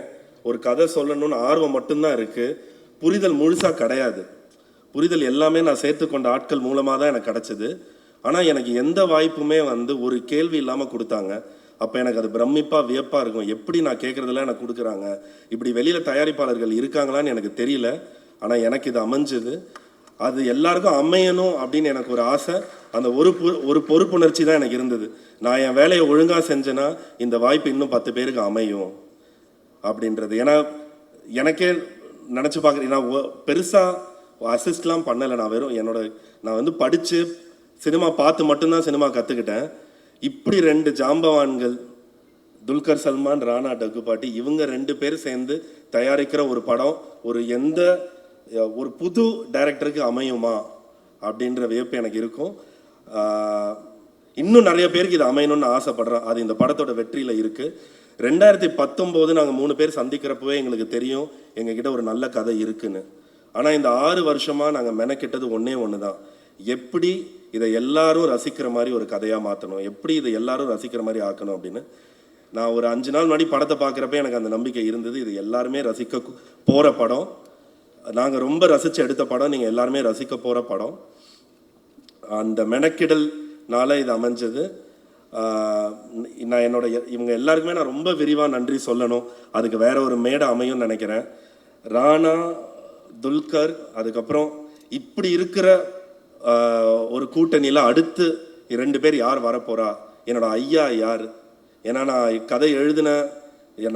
ஒரு கதை சொல்லணும்னு ஆர்வம் மட்டும்தான் இருக்குது, புரிதல் முழுசாக கிடையாது. புரிதல் எல்லாமே நான் சேர்த்துக்கொண்ட ஆட்கள் மூலமாக தான் எனக்கு கிடச்சிது. ஆனால் எனக்கு எந்த வாய்ப்புமே வந்து ஒரு கேள்வி இல்லாமல் கொடுத்தாங்க. அப்போ எனக்கு அது பிரமிப்பாக வியப்பாக இருக்கும், எப்படி நான் கேட்குறதெல்லாம் எனக்கு கொடுக்குறாங்க. இப்படி வெளியில் தயாரிப்பாளர்கள் இருக்காங்களான்னு எனக்கு தெரியல, ஆனால் எனக்கு இது அமைஞ்சுது. அது எல்லாருக்கும் அமையணும் அப்படின்னு எனக்கு ஒரு ஆசை. அந்த ஒரு பொறுப்புணர்ச்சி தான் எனக்கு இருந்தது. நான் என் வேலையை ஒழுங்காக செஞ்சேன்னா இந்த வாய்ப்பு இன்னும் 10 பேருக்கு அமையும் அப்படின்றது. ஏன்னா எனக்கே நினச்சி பார்க்குறேன், நான் பெருசாக அசிஸ்ட்லாம் பண்ணலை. நான் வந்து படித்து சினிமா பார்த்து மட்டும்தான் சினிமா கற்றுக்கிட்டேன். இப்படி 2 ஜாம்பவான்கள், துல்கர் சல்மான், ராணா டகுபாட்டி, இவங்க 2 பேர் சேர்ந்து தயாரிக்கிற ஒரு படம் ஒரு புது டைரக்டருக்கு அமையுமா அப்படின்ற வியப்பு எனக்கு இருக்கும். இன்னும் நிறைய பேருக்கு இது அமையணும்னு ஆசைப்படுறேன். அது இந்த படத்தோட வெற்றியில் இருக்குது. 2019 நாங்கள் 3 பேர் சந்திக்கிறப்பவே எங்களுக்கு தெரியும் எங்ககிட்ட ஒரு நல்ல கதை இருக்குன்னு. ஆனால் இந்த 6 வருஷமாக நாங்கள் மெனக்கிட்டது ஒன்று தான், எப்படி இதை எல்லாரும் ரசிக்கிற மாதிரி ஒரு கதையாக மாற்றணும், எப்படி இதை எல்லாரும் ரசிக்கிற மாதிரி ஆக்கணும் அப்படின்னு. நான் ஒரு 5 நாள் முன்னாடி படத்தை பார்க்குறப்ப எனக்கு அந்த நம்பிக்கை இருந்தது, இது எல்லாருமே ரசிக்க போகிற படம், நாங்கள் ரொம்ப ரசித்து எடுத்த படம், நீங்கள் எல்லாருமே ரசிக்க போகிற படம். அந்த மெனக்கிடல்னால இது அமைஞ்சது. நான் இவங்க எல்லாருக்குமே நான் ரொம்ப விரிவாக நன்றி சொல்லணும். அதுக்கு வேற ஒரு மேடை அமையும் நினைக்கிறேன். ராணா, துல்கர், அதுக்கப்புறம் இப்படி இருக்கிற ஒரு கூட்டணியில் அடுத்து 2 பேர் யார் வரப்போறா, என்னோட ஐயா யார். ஏன்னா நான் கதை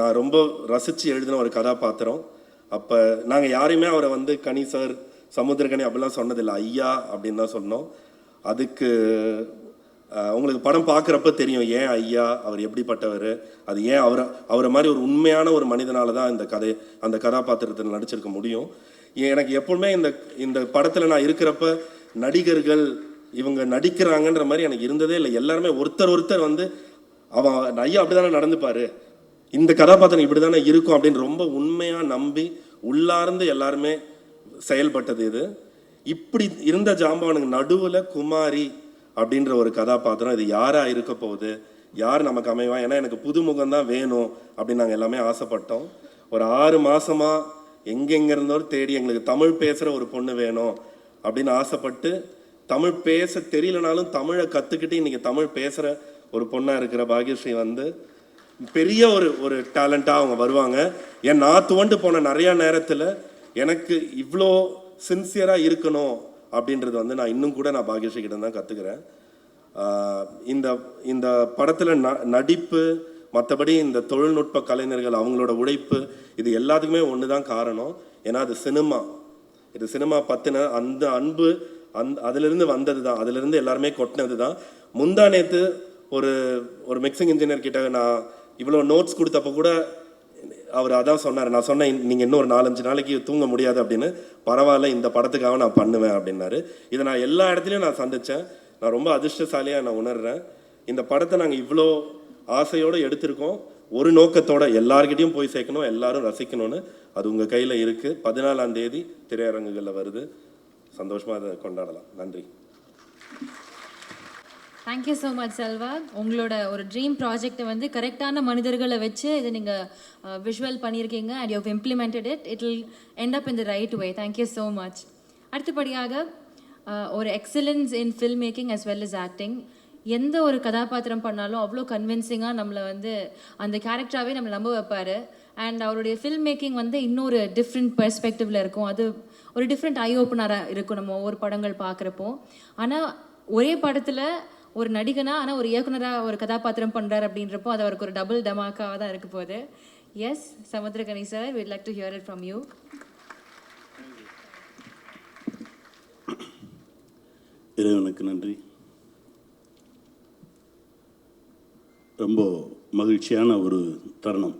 நான் ரொம்ப ரசித்து எழுதின ஒரு கதாபாத்திரம். அப்போ நாங்கள் யாரையுமே அவரை வந்து கனி சார், சமுத்திரகனி அப்படிலாம் சொன்னதில்லை, ஐயா அப்படின்னு தான் சொன்னோம். அதுக்கு உங்களுக்கு படம் பார்க்குறப்ப தெரியும் ஏன் ஐயா அவர் எப்படிப்பட்டவர், அது ஏன் அவரை மாதிரி ஒரு உண்மையான ஒரு மனிதனால தான் அந்த கதாபாத்திரத்தில் நடிச்சிருக்க முடியும். எனக்கு எப்பவுமே இந்த படத்தில் நான் இருக்கிறப்ப நடிகர்கள் இவங்க நடிக்கிறாங்கன்ற மாதிரி எனக்கு இருந்ததே இல்லை. எல்லாருமே ஒருத்தர் வந்து அவன் ஐயா அப்படி தானே நடந்துப்பார், இந்த கதாபாத்திரம் இப்படி தானே இருக்கும் அப்படின்னு ரொம்ப உண்மையாக நம்பி உள்ளார்ந்து எல்லாருமே செயல்பட்டது இது. இப்படி இருந்த ஜாம்பவானுக்கு நடுவில் குமாரி அப்படின்ற ஒரு கதாபாத்திரம், இது யாராக இருக்க போகுது, யார் நமக்கு அமைவா, ஏன்னா எனக்கு புதுமுகம் தான் வேணும் அப்படின்னு நாங்கள் எல்லாமே ஆசைப்பட்டோம். ஒரு 6 மாதமாக எங்கெங்கிருந்தோ தேடி எங்களுக்கு தமிழ் பேசுகிற ஒரு பொண்ணு வேணும் அப்படின்னு ஆசைப்பட்டு, தமிழ் பேச தெரியலனாலும் தமிழை கற்றுக்கிட்டு இன்றைக்கி தமிழ் பேசுகிற ஒரு பொண்ணாக இருக்கிற பாக்யஸ்ரீ வந்து பெரிய ஒரு டேலண்ட்டாக அவங்க வருவாங்க. ஏன் நான் துவண்டு போன நிறையா நேரத்தில் எனக்கு இவ்வளோ சின்சியராக இருக்கணும் அப்படின்றது வந்து நான் இன்னும் கூட நான் பாக்யஸ்ரீ கிட்ட தான் கற்றுக்கிறேன். இந்த படத்தில் நடிப்பு, மற்றபடி இந்த தொழில்நுட்ப கலைஞர்கள் அவங்களோட உழைப்பு, இது எல்லாத்துக்குமே ஒன்று தான் காரணம். ஏன்னா அது சினிமா பற்றின அந்த அன்பு அதிலிருந்து வந்தது தான், அதிலிருந்து எல்லாருமே கொட்டினது தான். முந்தா நேற்று ஒரு மிக்சிங் இன்ஜினியர் கிட்ட நான் இவ்வளோ நோட்ஸ் கொடுத்தப்போ கூட அவர் அதான் சொன்னார். நான் சொன்னேன், நீங்கள் இன்னும் ஒரு 4-5 நாளைக்கு தூங்க முடியாது அப்படின்னு. பரவாயில்ல, இந்த படத்துக்காக நான் பண்ணுவேன் அப்படின்னாரு. இதை நான் எல்லா இடத்துலையும் நான் சந்தித்தேன். நான் ரொம்ப அதிர்ஷ்டசாலியாக நான் உணர்கிறேன். இந்த படத்தை நாங்கள் இவ்வளோ ஆசையோடு எடுத்திருக்கோம், ஒரு நோக்கத்தோட எல்லார்கிட்டையும் போய் சேர்க்கணும், எல்லாரும் ரசிக்கணும்னு. அது உங்கள் கையில் இருக்குது. 14ஆம் தேதி திரையரங்குகளில் வருது. சந்தோஷமாக அதை கொண்டாடலாம். நன்றி. Thank you so much Selva. உங்களோட ஒரு ட்ரீம் ப்ராஜெக்டை வந்து கரெக்டான மனிதர்களை வச்சு இதை நீங்கள் விஷுவல் பண்ணியிருக்கீங்க and you have implemented it will end up in the right way. Thank you so much. அடுத்தபடியாக ஒரு excellence in film making as well as acting. எந்த ஒரு கதாபாத்திரம் பண்ணாலும் அவ்வளோ கன்வின்சிங்காக நம்மளை வந்து அந்த கேரக்டராகவே நம்மளை நம்ப வைப்பார். அண்ட் அவருடைய ஃபில்ம் மேக்கிங் வந்து இன்னொரு டிஃப்ரெண்ட் பெர்ஸ்பெக்டிவில் இருக்கும். அது ஒரு டிஃப்ரெண்ட் ஐ ஓப்பனராக இருக்கும் நம்ம ஒவ்வொரு படங்கள் பார்க்குறப்போ. ஆனால் ஒரே படத்தில் ஒரு நடிகனா ஆனால் ஒரு இயக்குனராக ஒரு கதாபாத்திரம் பண்ணுறாரு அப்படின்றப்போ அது அவருக்கு ஒரு டபுள் டமாக்காக தான் இருக்க போகுது. Yes Samuthirakani sir, we'd like to hear it from you. இறைவனுக்கு நன்றி. ரொம்ப மகிழ்ச்சியான ஒரு தருணம்.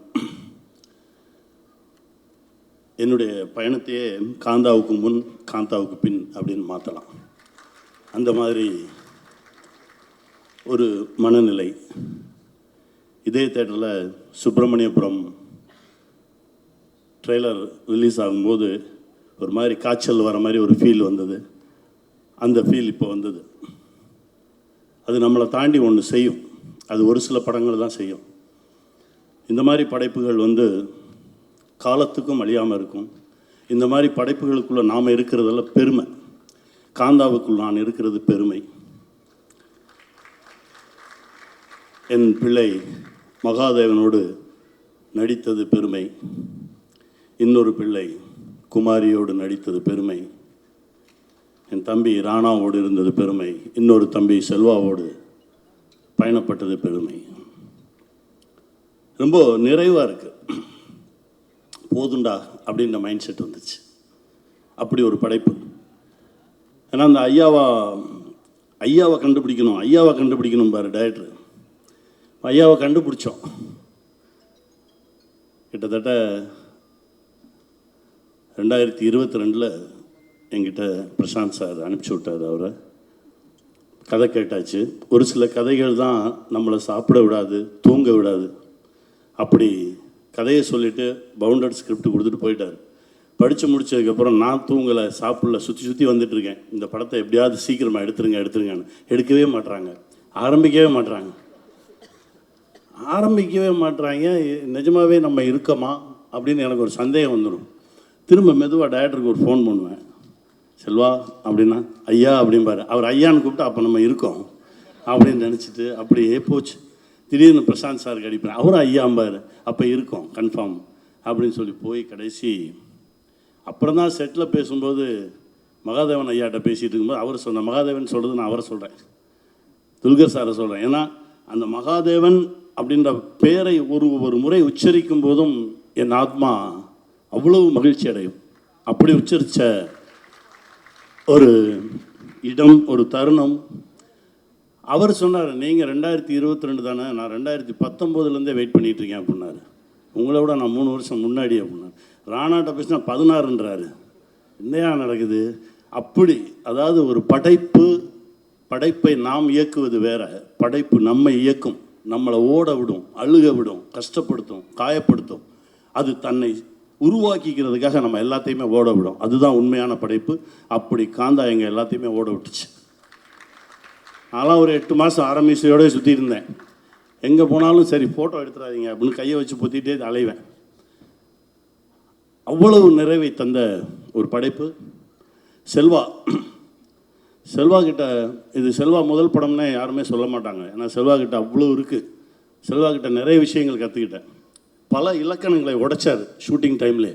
என்னுடைய பயணத்தையே காந்தாவுக்கு முன் காந்தாவுக்கு பின் அப்படின்னு மாற்றலாம். அந்த மாதிரி ஒரு மனநிலை. இதே தேட்டரில் சுப்பிரமணியபுரம் ட்ரெய்லர் ரிலீஸ் ஆகும்போது ஒரு மாதிரி காய்ச்சல் வர மாதிரி ஒரு ஃபீல் வந்தது. அந்த ஃபீல் இப்போ வந்தது. அது நம்மளை தாண்டி ஒன்று செய்யும். அது ஒரு சில படங்கள் தான் செய்யும். இந்த மாதிரி படைப்புகள் வந்து காலத்துக்கும் அழியாமல் இருக்கும். இந்த மாதிரி படைப்புகளுக்குள்ளே நாம் இருக்கிறதெல்லாம் பெருமை. காந்தாவுக்குள் நான் இருக்கிறது பெருமை. என் பிள்ளை மகாதேவனோடு நடித்தது பெருமை. இன்னொரு பிள்ளை குமாரியோடு நடித்தது பெருமை. என் தம்பி ராணாவோடு இருந்தது பெருமை. இன்னொரு தம்பி செல்வாவோடு பயணப்பட்டது பெருமை. ரொம்ப நிறைவாக இருக்குது. போதுண்டா அப்படின்ற மைண்ட் செட் வந்துச்சு. அப்படி ஒரு படைப்பு. ஏன்னா அந்த ஐயாவை கண்டுபிடிக்கணும் பாரு டைரக்டர். ஐயாவை கண்டுபிடிச்சோம். கிட்டத்தட்ட 2022 என்கிட்ட பிரசாந்த் சார் அனுப்பிச்சி விட்டார். அவரை கதை கேட்டாச்சு. ஒரு சில கதைகள் தான் நம்மளை சாப்பிட விடாது, தூங்க விடாது. அப்படி கதையை சொல்லிவிட்டு பவுண்டட் ஸ்கிரிப்ட் கொடுத்துட்டு போயிட்டார். படித்து முடித்ததுக்கப்புறம் நான் தூங்கலை, சாப்பிடல, சுற்றி வந்துட்டுருக்கேன். இந்த படத்தை எப்படியாவது சீக்கிரமாக எடுத்துருங்கன்னு. எடுக்கவே மாட்டுறாங்க, ஆரம்பிக்கவே மாட்டுறாங்க. நிஜமாகவே நம்ம இருக்கோமா அப்படின்னு எனக்கு ஒரு சந்தேகம் வந்துடும். திரும்ப மெதுவாக டைரக்டருக்கு ஒரு ஃபோன் பண்ணுவேன். செல்வா அப்படின்னா ஐயா அப்படின்பாரு. அவர் ஐயான்னு கூப்பிட்டு அப்போ நம்ம இருக்கோம் அப்படின்னு நினச்சிட்டு அப்படியே போச்சு. திடீர்னு பிரசாந்த் சாருக்கு அடிப்பேன். அவரும் ஐயாம்பார். அப்போ இருக்கோம் கன்ஃபார்ம் அப்படின்னு சொல்லி போய் கடைசி அப்புறம் தான் செட்டில் பேசும்போது மகாதேவன் ஐயாட்ட பேசிகிட்டு இருக்கும்போது அவர் சொன்ன மகாதேவன் சொல்கிறது நான் அவரை சொல்கிறேன், துல்கர் சாரை சொல்கிறேன். ஏன்னா அந்த மகாதேவன் அப்படின்ற பேரை ஒரு முறை உச்சரிக்கும் போதும் என் ஆத்மா அவ்வளவு மகிழ்ச்சி அடையும். அப்படி உச்சரித்த ஒரு இடம், ஒரு தருணம். அவர் சொன்னார், நீங்கள் 2022 தானே, நான் 2019 வெயிட் பண்ணிகிட்ருக்கேன் அப்படின்னாரு. உங்களை விட நான் 3 வருஷம் முன்னாடி அப்படின்னாரு. ராணாட்ட பேசினா 16ன்றாரு. என்னையா நடக்குது? அப்படி அதாவது ஒரு படைப்பை நாம் இயக்குவது வேற, படைப்பு நம்மை இயக்கும், நம்மளை ஓட விடும், அழுக விடும், கஷ்டப்படுத்தும், காயப்படுத்தும். அது தன்னை உருவாக்கிக்கிறதுக்காக நம்ம எல்லாத்தையுமே ஓட விடும். அதுதான் உண்மையான படைப்பு. அப்படி காந்தா எங்கள் எல்லாத்தையுமே ஓட விட்டுச்சு. நான்லாம் ஒரு 8 மாதம் ஆரம்பிச்சையோடய சுற்றி இருந்தேன். எங்கே போனாலும் சரி ஃபோட்டோ எடுத்துடாதீங்க அப்படின்னு கையை வச்சு பொத்திட்டே அலைவேன். அவ்வளவு நிறைவை தந்த ஒரு படைப்பு செல்வா கிட்ட. இது செல்வா முதல் படம்னே யாருமே சொல்ல மாட்டாங்க. ஏன்னா செல்வா கிட்ட அவ்வளோ இருக்குது. செல்வா கிட்ட நிறைய விஷயங்கள் கற்றுக்கிட்டேன். பல இலக்கணங்களை உடைச்சார் ஷூட்டிங் டைம்லேயே.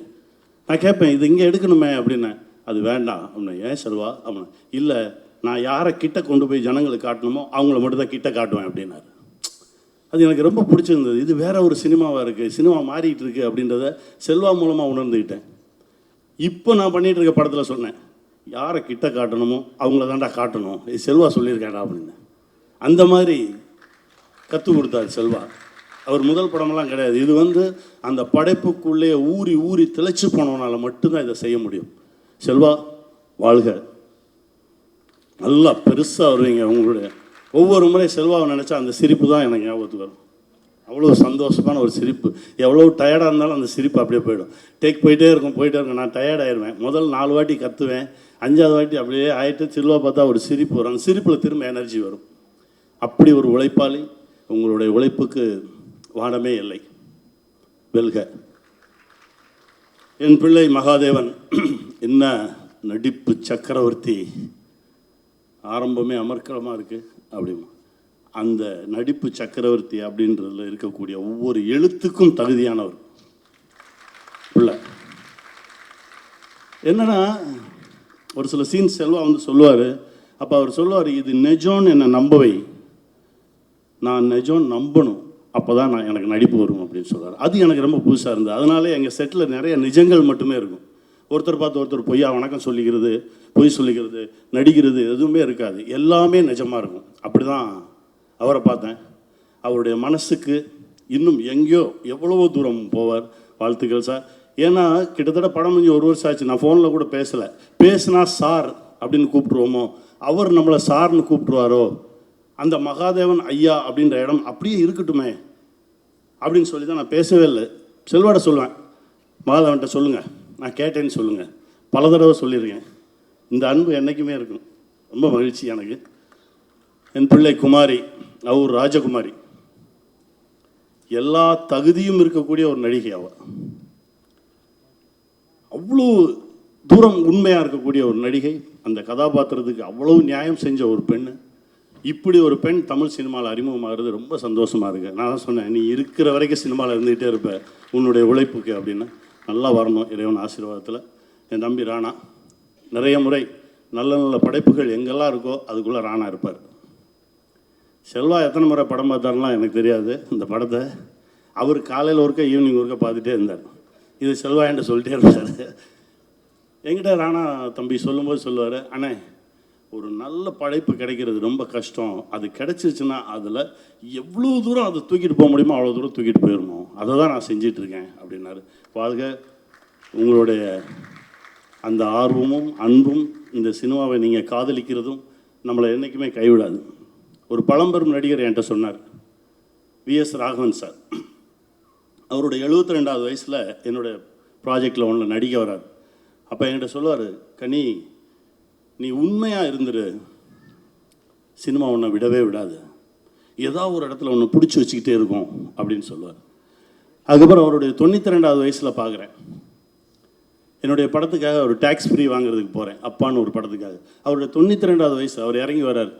நான் கேட்பேன், இது இங்கே எடுக்கணுமே அப்படின்னேன். அது வேண்டாம் அப்படின்னா, ஏன் செல்வா அப்படின்னா, இல்லை நான் யாரை கிட்ட கொண்டு போய் ஜனங்களுக்கு காட்டணுமோ அவங்கள மட்டும் தான் கிட்ட காட்டுவேன் அப்படின்னாரு. அது எனக்கு ரொம்ப பிடிச்சிருந்தது. இது வேற ஒரு சினிமாவாக இருக்குது, சினிமா மாறிட்டு இருக்கு அப்படின்றத செல்வா மூலமாக உணர்ந்துக்கிட்டேன். இப்போ நான் பண்ணிகிட்டு இருக்க படத்தில் சொன்னேன், யாரை கிட்ட காட்டணுமோ அவங்கள தாண்டா காட்டணும், இது செல்வா சொல்லியிருக்கேடா அப்படின்னு. அந்த மாதிரி கற்றுக் கொடுத்தாரு செல்வா. அவர் முதல் படமெல்லாம் கிடையாது. இது அந்த படைப்புக்குள்ளே ஊறி திளைச்சு போனவனால மட்டும்தான் இதை செய்ய முடியும். செல்வா வாழ்க, நல்லா பெருசாக வருவீங்க. உங்களுடைய ஒவ்வொரு முறை செல்வாவை நினச்சா அந்த சிரிப்பு தான் எனக்கு ஞாபகத்துக்கு வரும். அவ்வளோ சந்தோஷமான ஒரு சிரிப்பு. எவ்வளோ டயர்டாக இருந்தாலும் அந்த சிரிப்பு அப்படியே போயிடும். டேக் போயிட்டே இருக்கும். நான் டயர்டாயிருவேன். முதல் 4 வாட்டி கற்றுவேன், 5ஆவது வாட்டி அப்படியே ஆகிட்டு செல்வா பார்த்தா ஒரு சிரிப்பு வரும். அந்த சிரிப்பில் திரும்ப எனர்ஜி வரும். அப்படி ஒரு உழைப்பாளி. உங்களுடைய உழைப்புக்கு வானமே இல்லை. வெல்க. என் பிள்ளை மகாதேவன் என்ன நடிப்பு சக்கரவர்த்தி. ஆரம்பமே அமர்க்கலமாக இருக்குது அப்படிமா. அந்த நடிப்பு சக்கரவர்த்தி அப்படின்றதுல இருக்கக்கூடிய ஒவ்வொரு எழுத்துக்கும் தகுதியானவர் பிள்ளை. என்னன்னா, ஒரு சில சீன்ஸ் செல்வா சொல்லுவார். அப்போ அவர் சொல்லுவார், இது நிஜம்னு என்னை நம்பவை, நான் நிஜம் நம்பணும், அப்போ தான் எனக்கு நடிப்பு வரும் அப்படின்னு சொல்கிறார். அது எனக்கு ரொம்ப புதுசாக இருந்தது. அதனாலே எங்கள் செட்டில் நிறைய நிஜங்கள் மட்டுமே இருக்கும். ஒருத்தர் பார்த்து ஒருத்தர் பொய்யா வணக்கம் சொல்லிக்கிறது, பொய் சொல்லிக்கிறது, நடிக்கிறது எதுவுமே இருக்காது. எல்லாமே நிஜமாக இருக்கும். அப்படி தான் அவரை பார்த்தேன். அவருடைய மனசுக்கு இன்னும் எங்கேயோ எவ்வளவோ தூரம் போவார். வாழ்த்துக்கள் சார். ஏன்னா கிட்டத்தட்ட படம் முடிஞ்சு 1 வருஷம் ஆச்சு. நான் ஃபோனில் கூட பேசினா சார் அப்படின்னு கூப்பிட்ருவோமோ, அவர் நம்மளை சார்னு கூப்பிட்ருவாரோ, அந்த மகாதேவன் ஐயா அப்படின்ற இடம் அப்படியே இருக்கட்டுமே அப்படின்னு சொல்லி தான் நான் பேசவே இல்லை. செல்வாட சொல்லுவேன், மகாதேவன்கிட்ட சொல்லுங்கள், நான் கேட்டேன்னு சொல்லுங்கள். பல தடவை சொல்லியிருக்கேன். இந்த அன்பு என்றைக்குமே இருக்கும். ரொம்ப மகிழ்ச்சி எனக்கு. என் பிள்ளை குமாரி, அவர் ராஜகுமாரி. எல்லா தகுதியும் இருக்கக்கூடிய ஒரு நடிகை அவள். அவ்வளோ தூரம் உண்மையாக இருக்கக்கூடிய ஒரு நடிகை. அந்த கதாபாத்திரத்துக்கு அவ்வளோ நியாயம் செஞ்ச ஒரு பெண். இப்படி ஒரு பெண் தமிழ் சினிமாவில் அறிமுகமாகிறது ரொம்ப சந்தோஷமாக இருக்குது. நான் தான் சொன்னேன், நீ இருக்கிற வரைக்கும் சினிமாவில் இருந்துகிட்டே இருப்ப உன்னுடைய உழைப்புக்கு அப்படின்னு. நல்லா வரணும் இறைவன் ஆசீர்வாதத்தில். என் தம்பி ராணா நிறைய முறை நல்ல நல்ல படைப்புகள் எங்கெல்லாம் இருக்கோ அதுக்குள்ளே ராணா இருப்பார். செல்வா எத்தனை முறை படம் பார்த்தாருலாம் எனக்கு தெரியாது. இந்த படத்தை அவர் காலையில் ஒருக்க ஈவினிங் ஒருக்க பார்த்துட்டே இருந்தார். இது செல்வா என்கிட்ட சொல்லிட்டே இருந்தார். என்கிட்ட ராணா தம்பி சொல்லும்போது சொல்லுவார், அண்ணே ஒரு நல்ல படைப்பு கிடைக்கிறது ரொம்ப கஷ்டம், அது கிடைச்சிருச்சுன்னா அதில் எவ்வளோ தூரம் அதை தூக்கிட்டு போக முடியுமோ அவ்வளோ தூரம் தூக்கிட்டு போயிடணும், அதை தான் நான் செஞ்சிட்ருக்கேன் அப்படின்னாரு. வாழ்க. உங்களுடைய அந்த ஆர்வமும் அன்பும் இந்த சினிமாவை நீங்கள் காதலிக்கிறதும் நம்மளை என்றைக்குமே கைவிடாது. ஒரு பழம்பெரும் நடிகர் என்கிட்ட சொன்னார், விஎஸ் ராகவன் சார். அவருடைய 72வது வயசில் என்னுடைய ப்ராஜெக்டில் ஒன்று நடிக்க வரார். அப்போ என்கிட்ட சொல்லுவார், கனி நீ உண்மையாக இருந்துரு, சினிமா உன்னை விடவே விடாது, ஏதாவது ஒரு இடத்துல ஒன்று பிடிச்சி வச்சுக்கிட்டே இருக்கும் அப்படின்னு சொல்லுவார். அதுக்கப்புறம் அவருடைய 92வது வயசில் பார்க்குறேன். என்னுடைய படத்துக்காக ஒரு டேக்ஸ் ஃப்ரீ வாங்குறதுக்கு போகிறேன், அப்பான்னு ஒரு படத்துக்காக. அவருடைய 92வது வயசு, அவர் இறங்கி வர்றார்.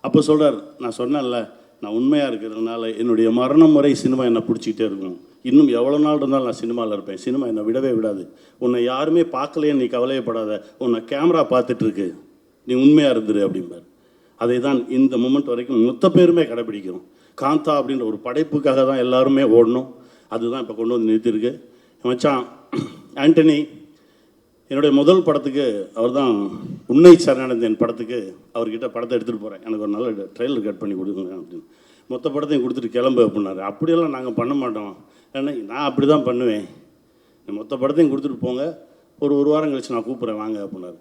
அப்போ சொல்கிறார், நான் சொன்னேன்ல நான் உண்மையாக இருக்கிறதுனால என்னுடைய மரணம் வரை சினிமா என்னை பிடிச்சிக்கிட்டே இருக்கும், இன்னும் எவ்வளோ நாள் இருந்தாலும் நான் சினிமாவில் இருப்பேன், சினிமா என்னை விடவே விடாது, உன்னை யாருமே பார்க்கலைன்னு நீ கவலையப்படாத, உன்னை கேமரா பார்த்துட்ருக்கு, நீ உண்மையாக இருந்துரு அப்படிம்பார். அதை தான் இந்த மொமெண்ட் வரைக்கும் மொத்த பேருமே கடைப்பிடிக்கிறோம். காந்தா அப்படின்ற ஒரு படைப்புக்காக தான் எல்லாருமே ஓடணும். அதுதான் இப்போ கொண்டு வந்து நிறுத்திருக்கு. மச்சான் ஆண்டனி, என்னுடைய முதல் படத்துக்கு அவர் தான் உன்னை சரணடைந்தேன் படத்துக்கு அவர்கிட்ட படத்தை எடுத்துகிட்டு போகிறேன், எனக்கு ஒரு நல்ல ட்ரெய்லர் கட் பண்ணி கொடுங்க அப்படின்னு. மொத்த படத்தையும் கொடுத்துட்டு கிளம்பு அப்படின்னாரு. அப்படியெல்லாம் நாங்கள் பண்ண மாட்டோம், ஏன்னா நான் அப்படி தான் பண்ணுவேன், மொத்த படத்தையும் கொடுத்துட்டு போங்க, ஒரு வாரம் கழிச்சு நான் கூப்பிட்றேன் வாங்க அப்படின்னாரு.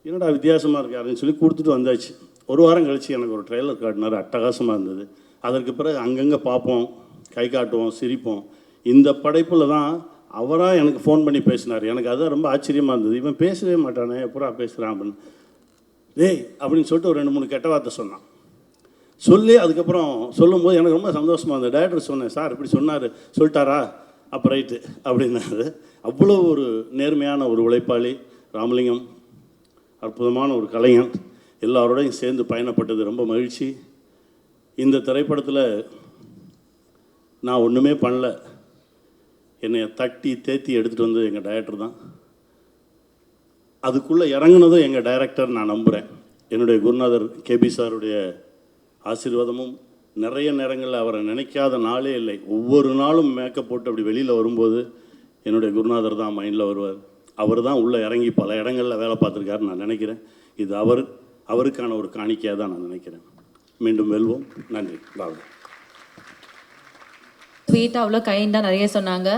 என்னடா வித்தியாசமாக இருக்கு அப்படின்னு சொல்லி கொடுத்துட்டு வந்தாச்சு. ஒரு வாரம் கழிச்சு எனக்கு ஒரு ட்ரெய்லர் காட்டினார், அட்டகாசமாக இருந்தது. அதற்கு பிறகு அங்கங்கே பார்ப்போம், கை காட்டுவோம், சிரிப்போம். இந்த படைப்பில் தான் அவராக எனக்கு ஃபோன் பண்ணி பேசினார். எனக்கு அதுதான் ரொம்ப ஆச்சரியமாக இருந்தது. இவன் பேசவே மாட்டானே, எப்படா பேசுகிறான் அப்படின்னு. டேய் அப்படின்னு சொல்லிட்டு ஒரு 2-3 கெட்ட வார்த்தை சொன்னான். சொல்லி அதுக்கப்புறம் சொல்லும்போது எனக்கு ரொம்ப சந்தோஷமாக இருந்தது. டைரக்டர் சொன்னேன், சார் இப்படி சொன்னார், சொல்லிட்டாரா, அப்போ ரைட்டு அப்படின்னாரு. அவ்வளோ ஒரு நேர்மையான ஒரு உழைப்பாளி ராமலிங்கம், அற்புதமான ஒரு கலைஞன், எல்லாரோடையும் சேர்ந்து பயணப்பட்டது ரொம்ப மகிழ்ச்சி. இந்த திரைப்படத்தில் நான் ஒன்றுமே பண்ணல, என்னை தட்டி தேத்தி எடுத்துகிட்டு வந்தது எங்கள் டைரக்டர் தான். அதுக்குள்ளே இறங்குனதும் எங்கள் டைரக்டர் நான் நம்புகிறேன். என்னுடைய குருநாதர் கேபி சாருடைய ஆசீர்வாதமும், நிறைய நேரங்களில் அவரை நினைக்காத நாளே இல்லை. ஒவ்வொரு நாளும் மேக்கப் போட்டு அப்படி வெளியில் வரும்போது என்னுடைய குருநாதர் தான் மைண்டில் வருவார். அவர் தான் உள்ளே இறங்கி பல இடங்களில் வேலை பார்த்துருக்காருன்னு நான் நினைக்கிறேன். இது அவருக்கான ஒரு காணிக்கையாக தான் நான் நினைக்கிறேன். மீண்டும் வெல்வோம். நன்றி. வாழ்க. ஸ்வீட்டாக அவ்வளோ கைண்டாக நிறைய சொன்னாங்க.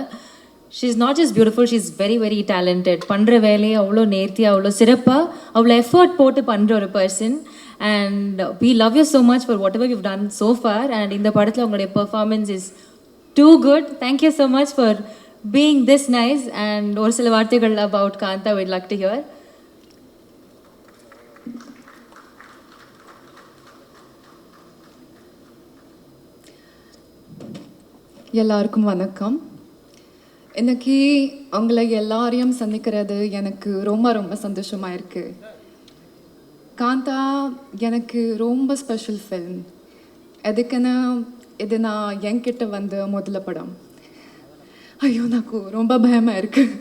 She is not just beautiful, she is very very talented. பண்ணுற வேலையை அவ்வளோ நேர்த்தியாக, அவ்வளோ சிறப்பாக, அவ்வளோ எஃபர்ட் போட்டு பண்ணுற ஒரு person. And we love you so much for whatever you've done so far. And இந்த படத்தில் உங்களுடைய performance is too good. Thank you so much for being this nice. And ஒரு சில வார்த்தைகள் about Kantha we'd like to hear. எல்லாருக்கும் வணக்கம். இன்னைக்கு உங்களை எல்லாரையும் சந்திக்கிறது எனக்கு ரொம்ப ரொம்ப சந்தோஷமாக இருக்குது. காந்தா எனக்கு ரொம்ப ஸ்பெஷல் ஃபில்ம். எதுக்குன்னு இது நான் என்கிட்ட வந்து முதல்ல படம். ஐயோ నాకు ரொம்ப பயமாக இருக்குது.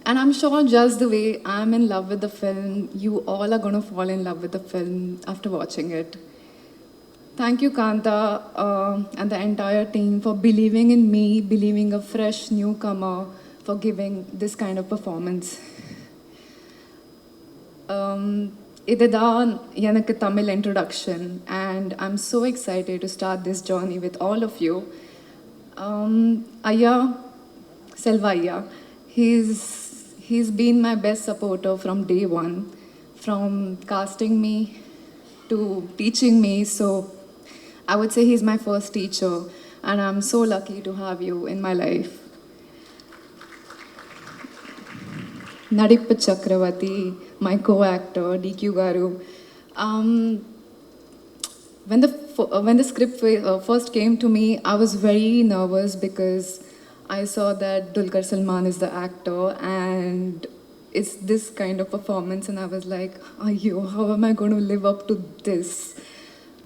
And I'm sure just the way I'm in love with the film, you all are going to fall in love with the film after watching it. Thank you, Kantha, and the entire team for believing in me, believing a fresh newcomer, for giving this kind of performance. இதுதான் எனக்கு Tamil introduction, and I'm so excited to start this journey with all of you. Ayya, Selva Ayya, he's been my best supporter from day one, from casting me to teaching me. So I would say he's my first teacher, and I'm so lucky to have you in my life. Nadippa Chakravarti, my co-actor, DQ Garu. When the script first came to me, I was very nervous because I saw that Dulquer Salmaan is the actor, and it's this kind of performance, and I was like, "Ayyo, how am I going to live up to this?"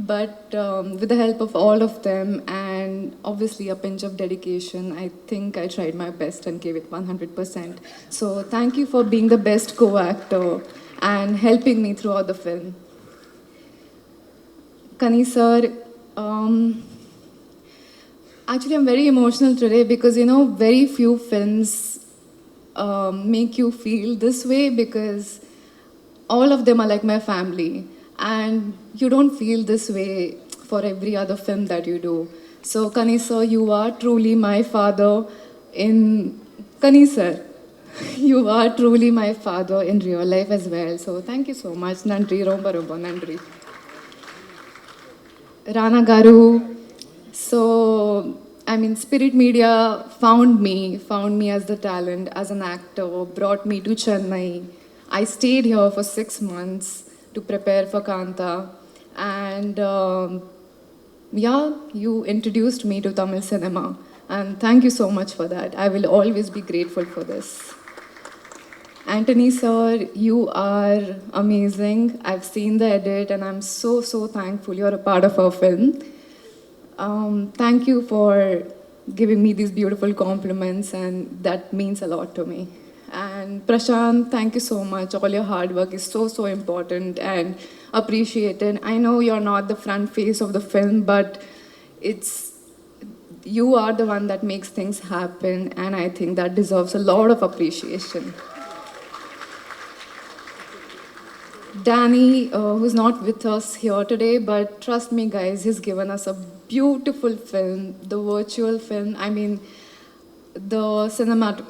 But with the help of all of them, and obviously a pinch of dedication, I think I tried my best and gave it 100%. So thank you for being the best co-actor and helping me throughout the film. Kani sir, actually I'm very emotional today because, you know, very few films make you feel this way, because all of them are like my family, and you don't feel this way for every other film that you do. So Kani sir, you are truly my father in Kani sir. You are truly my father in real life as well. So thank you so much. Nandri, romba romba nandri. Rana Garu. So I mean, Spirit Media found me as the talent, as an actor, brought me to Chennai. I stayed here for 6 months to prepare for Kantha, and yeah, you introduced me to Tamil cinema, and thank you so much for that. I will always be grateful for this. Anthony sir, you are amazing. I've seen the edit, and I'm so thankful you're a part of our film. Thank you for giving me these beautiful compliments, and that means a lot to me. And Prashant, thank you so much. All your hard work is so important and appreciated. I know you're not the front face of the film, but You are the one that makes things happen, and I think that deserves a lot of appreciation. Danny, who's not with us here today, but trust me, guys, he's given us a beautiful film, the virtual film. I mean, the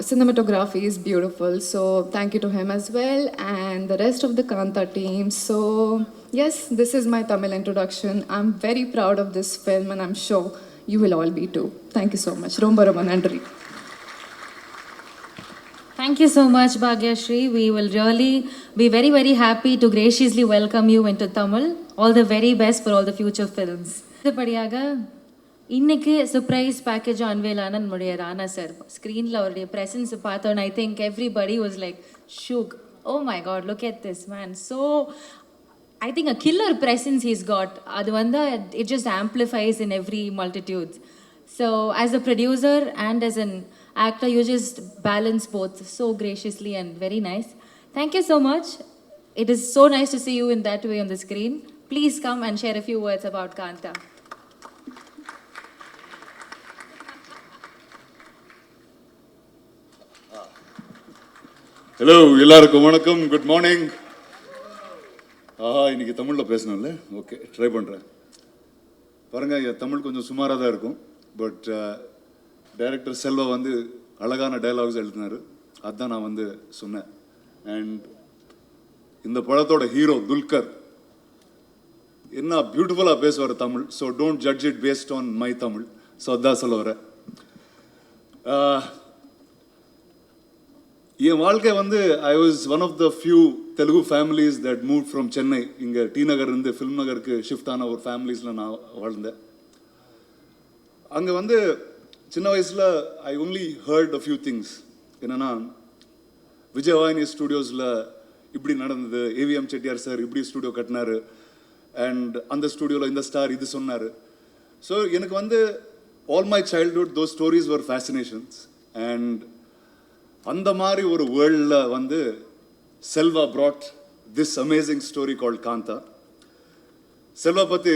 cinematography is beautiful, so thank you to him as well, and the rest of the Kanta team. So yes, this is my Tamil introduction. I'm very proud of this film, and I'm sure you will all be too. Thank you so much. Romba Romba Nandri. Thank you so much, Bhagyashree. We will really be very, very happy to graciously welcome you into Tamil. All the very best for all the future films. அடுத்தபடியாக இன்னைக்கு சர்ப்ரைஸ் பேக்கேஜ் அன்வேல் ஆன நம்முடைய ராணா சார் ஸ்க்ரீனில் அவருடைய ப்ரெசன்ஸ் பார்த்தோன்னு I think everybody was like shook. Oh my God, look at this man. So I think a killer presence he's got. அது வந்து it just amplifies in every multitude. So as a producer and as an actor, you just balance both so graciously and very nice. Thank you so much. It is so nice to see you in that way on the screen. Please come and share a few words about Kanta. Hello, எல்லாருக்கும் வணக்கம், குட் மார்னிங். இன்னைக்கு தமிழில் பேசணும்ல, ஓகே, ட்ரை பண்ணுறேன். பாருங்கள், என் தமிழ் கொஞ்சம் சுமாராக தான் இருக்கும், பட் டைரக்டர் செல்வா வந்து அழகான டைலாக்ஸ் எழுதினார், அதுதான் நான் வந்து சொன்னேன். அண்ட் இந்த படத்தோட ஹீரோ துல்கர் என்ன பியூட்டிஃபுல்லாக பேசுவார் Tamil. So don't judge it based on my Tamil. So அதான் சொல்ல வரேன். என் வாழ்க்கை வந்து I was one of the few Telugu families that move from Chennai. இங்கே டி நகர் இருந்து ஃபில்ம் நகருக்கு ஷிஃப்ட் ஆன ஒரு ஃபேமிலிஸில் நான் வாழ்ந்தேன். அங்கே வந்து சின்ன வயசில் I only heard a few things. என்னென்னா, விஜயவாயினி ஸ்டூடியோஸில் இப்படி நடந்தது, ஏவிஎம் செட்டியார் சார் இப்படி ஸ்டூடியோ கட்டினார், அண்ட் அந்த ஸ்டூடியோவில் இந்த ஸ்டார் இது சொன்னார். ஸோ எனக்கு வந்து all my childhood those stories were fascinations. And அந்த மாதிரி ஒரு வேர்ல்டில் வந்து Selva brought this amazing story called Kantha. Selva பற்றி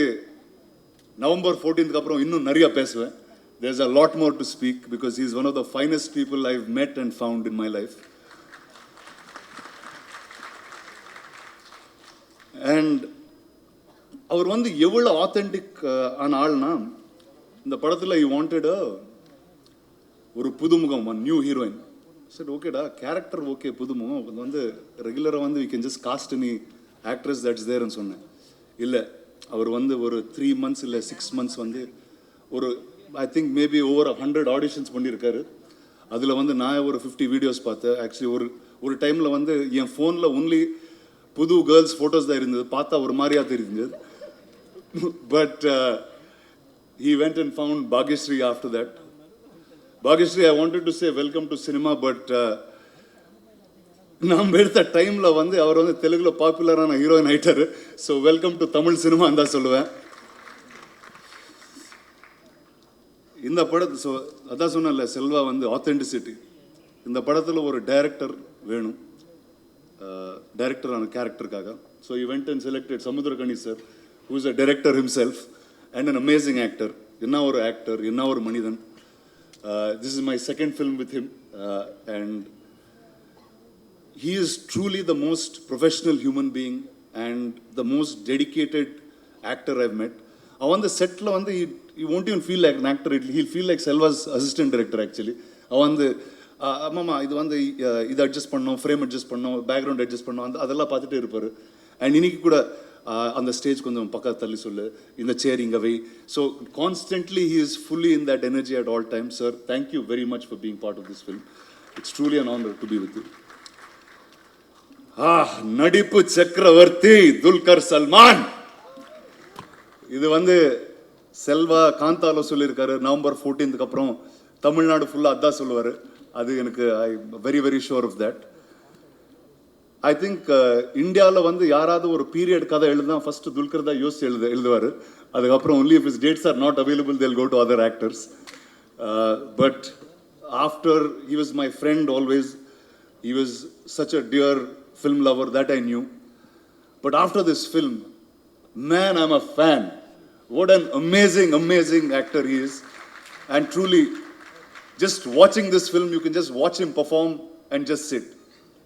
நவம்பர் 14th அப்புறம் இன்னும் நிறைய பேசுவேன். there's a lot more to speak because he is one of the finest people I've met and found in my life. And அவர் வந்து எவ்வளோ ஆத்தென்டிக் ஆன ஆள்னா, இந்த படத்தில் he wanted ஒரு புதுமுகம், ஒன் நியூ ஹீரோயின். சரி, ஓகேடா, கேரக்டர் ஓகே, புதுமுகம், அது வந்து ரெகுலராக வந்து we can just cast any actress தட்ஸ் தேர்ன்னு சொன்னேன். இல்லை, அவர் வந்து ஒரு 3 months இல்லை 6 months வந்து ஒரு I think maybe over 100 auditions பண்ணியிருக்காரு. அதில் வந்து நான் ஒரு 50 வீடியோஸ் பார்த்தேன். ஆக்சுவலி ஒரு டைமில் வந்து என் ஃபோனில் ஒன்லி புது கேர்ள்ஸ் ஃபோட்டோஸ் தான் இருந்தது, பார்த்தா ஒரு மாதிரியாக தெரிஞ்சது. But he went and found Bhagyashree after that. Bhagyashree, I wanted to say welcome to cinema, but நாம் எடுத்த டைமில் வந்து அவர் வந்து தெலுங்கில் பாப்புலரான ஹீரோயின் ஆகிட்டார். ஸோ வெல்கம் டு தமிழ் சினிமான்னு தான் சொல்லுவேன். இந்த படத்து ஸோ அதான் சொன்னேன்ல, செல்வா வந்து ஆத்தென்டிசிட்டி. இந்த படத்தில் ஒரு டைரக்டர் வேணும், டைரக்டரான கேரக்டருக்காக. So he went and selected Samudrakani sir, who is a director himself and an amazing actor. என்ன ஒரு ஆக்டர், என்ன ஒரு மனிதன். This is my second film with him, and he is truly the most professional human being and the most dedicated actor I've met. On the set la vandu he won't even feel like an actor, he'll feel like Selva's assistant director actually. Avandu mama idu vandu idu adjust pannom, frame adjust pannom, background adjust pannom, adella paathitte irupparu. And iniki kuda on the stage konjam pakka thalli sollu, in the chair inga vai. So constantly he is fully in that energy at all times. Sir, thank you very much for being part of this film. It's truly an honor to be with you. நடிப்பு சக்கரவர்த்தி துல்கர் சல்மான். இது வந்து செல்வா காந்தால சொல்லியிருக்காரு, நவம்பர் 14th அப்புறம் தமிழ்நாடு ஃபுல்லாக அதான் சொல்லுவார். அது எனக்கு I very very sure of that. I think இந்தியாவில் வந்து யாராவது ஒரு பீரியட் கதை எழுதுனா ஃபர்ஸ்ட் துல்கர் தான் யோசிச்சு எழுதுவார். அதுக்கப்புறம் only if his dates are not available they'll go to other actors. But after, he was my friend always. He was such a dear film lover, that I knew. But after this film, man, I'm a fan. What an amazing, amazing actor he is. And truly, just watching this film, you can just watch him perform and just sit.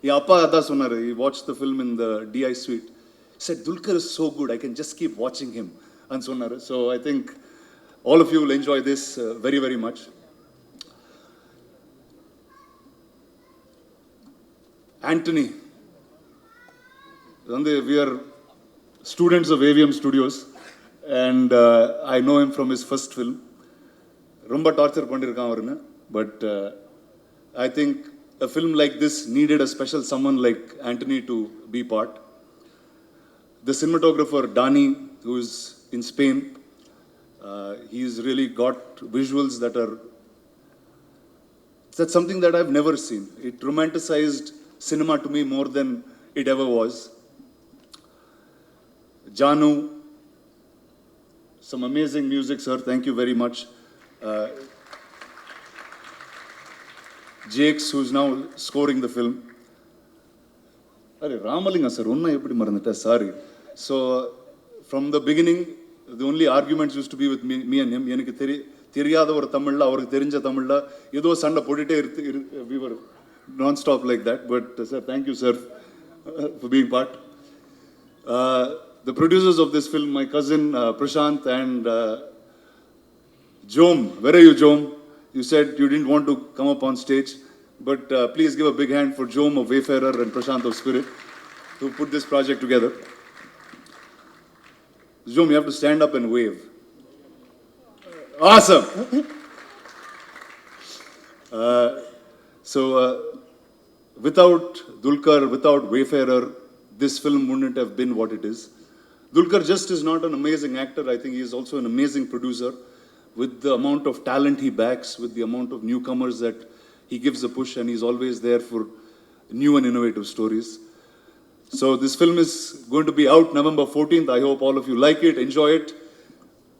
He watched the film in the DI suite. He said, Dulquer is so good, I can just keep watching him. And so I think all of you will enjoy this very, very much. Anthony. We are students of AVM Studios, and I know him from his first film. Rumba torture pandirukkan avarna, but I think a film like this needed a special someone like Anthony to be part. The cinematographer Dani, who is in Spain, he's really got visuals that's something that I've never seen. It romanticized cinema to me more than it ever was. Janu, some amazing music, sir. Thank you very much. Jakes, who's now scoring the film. Ramalinga, sir. Sorry. So, from the beginning, the only arguments used to be with me and him. தெரியாத ஒரு தமிழ்ல அவருக்கு தெரிஞ்ச தமிழ்ல ஏதோ சண்டை போட்டுட்டே we were non-stop like that. But sir, thank you, sir, for being part. The producers of this film, my cousin Prashant and Jom. Where are you, Jom? You said you didn't want to come up on stage, but please give a big hand for Jom of Wayfarer and Prashant of Spirit, who put this project together. Jom, you have to stand up and wave. Awesome. Without Dulquer, without Wayfarer, this film wouldn't have been what it is. Dulquer just is not an amazing actor. I think he is also an amazing producer. With the amount of talent he backs, with the amount of newcomers that he gives a push, and he's always there for new and innovative stories. So this film is going to be out November 14th. I hope all of you like it, enjoy it.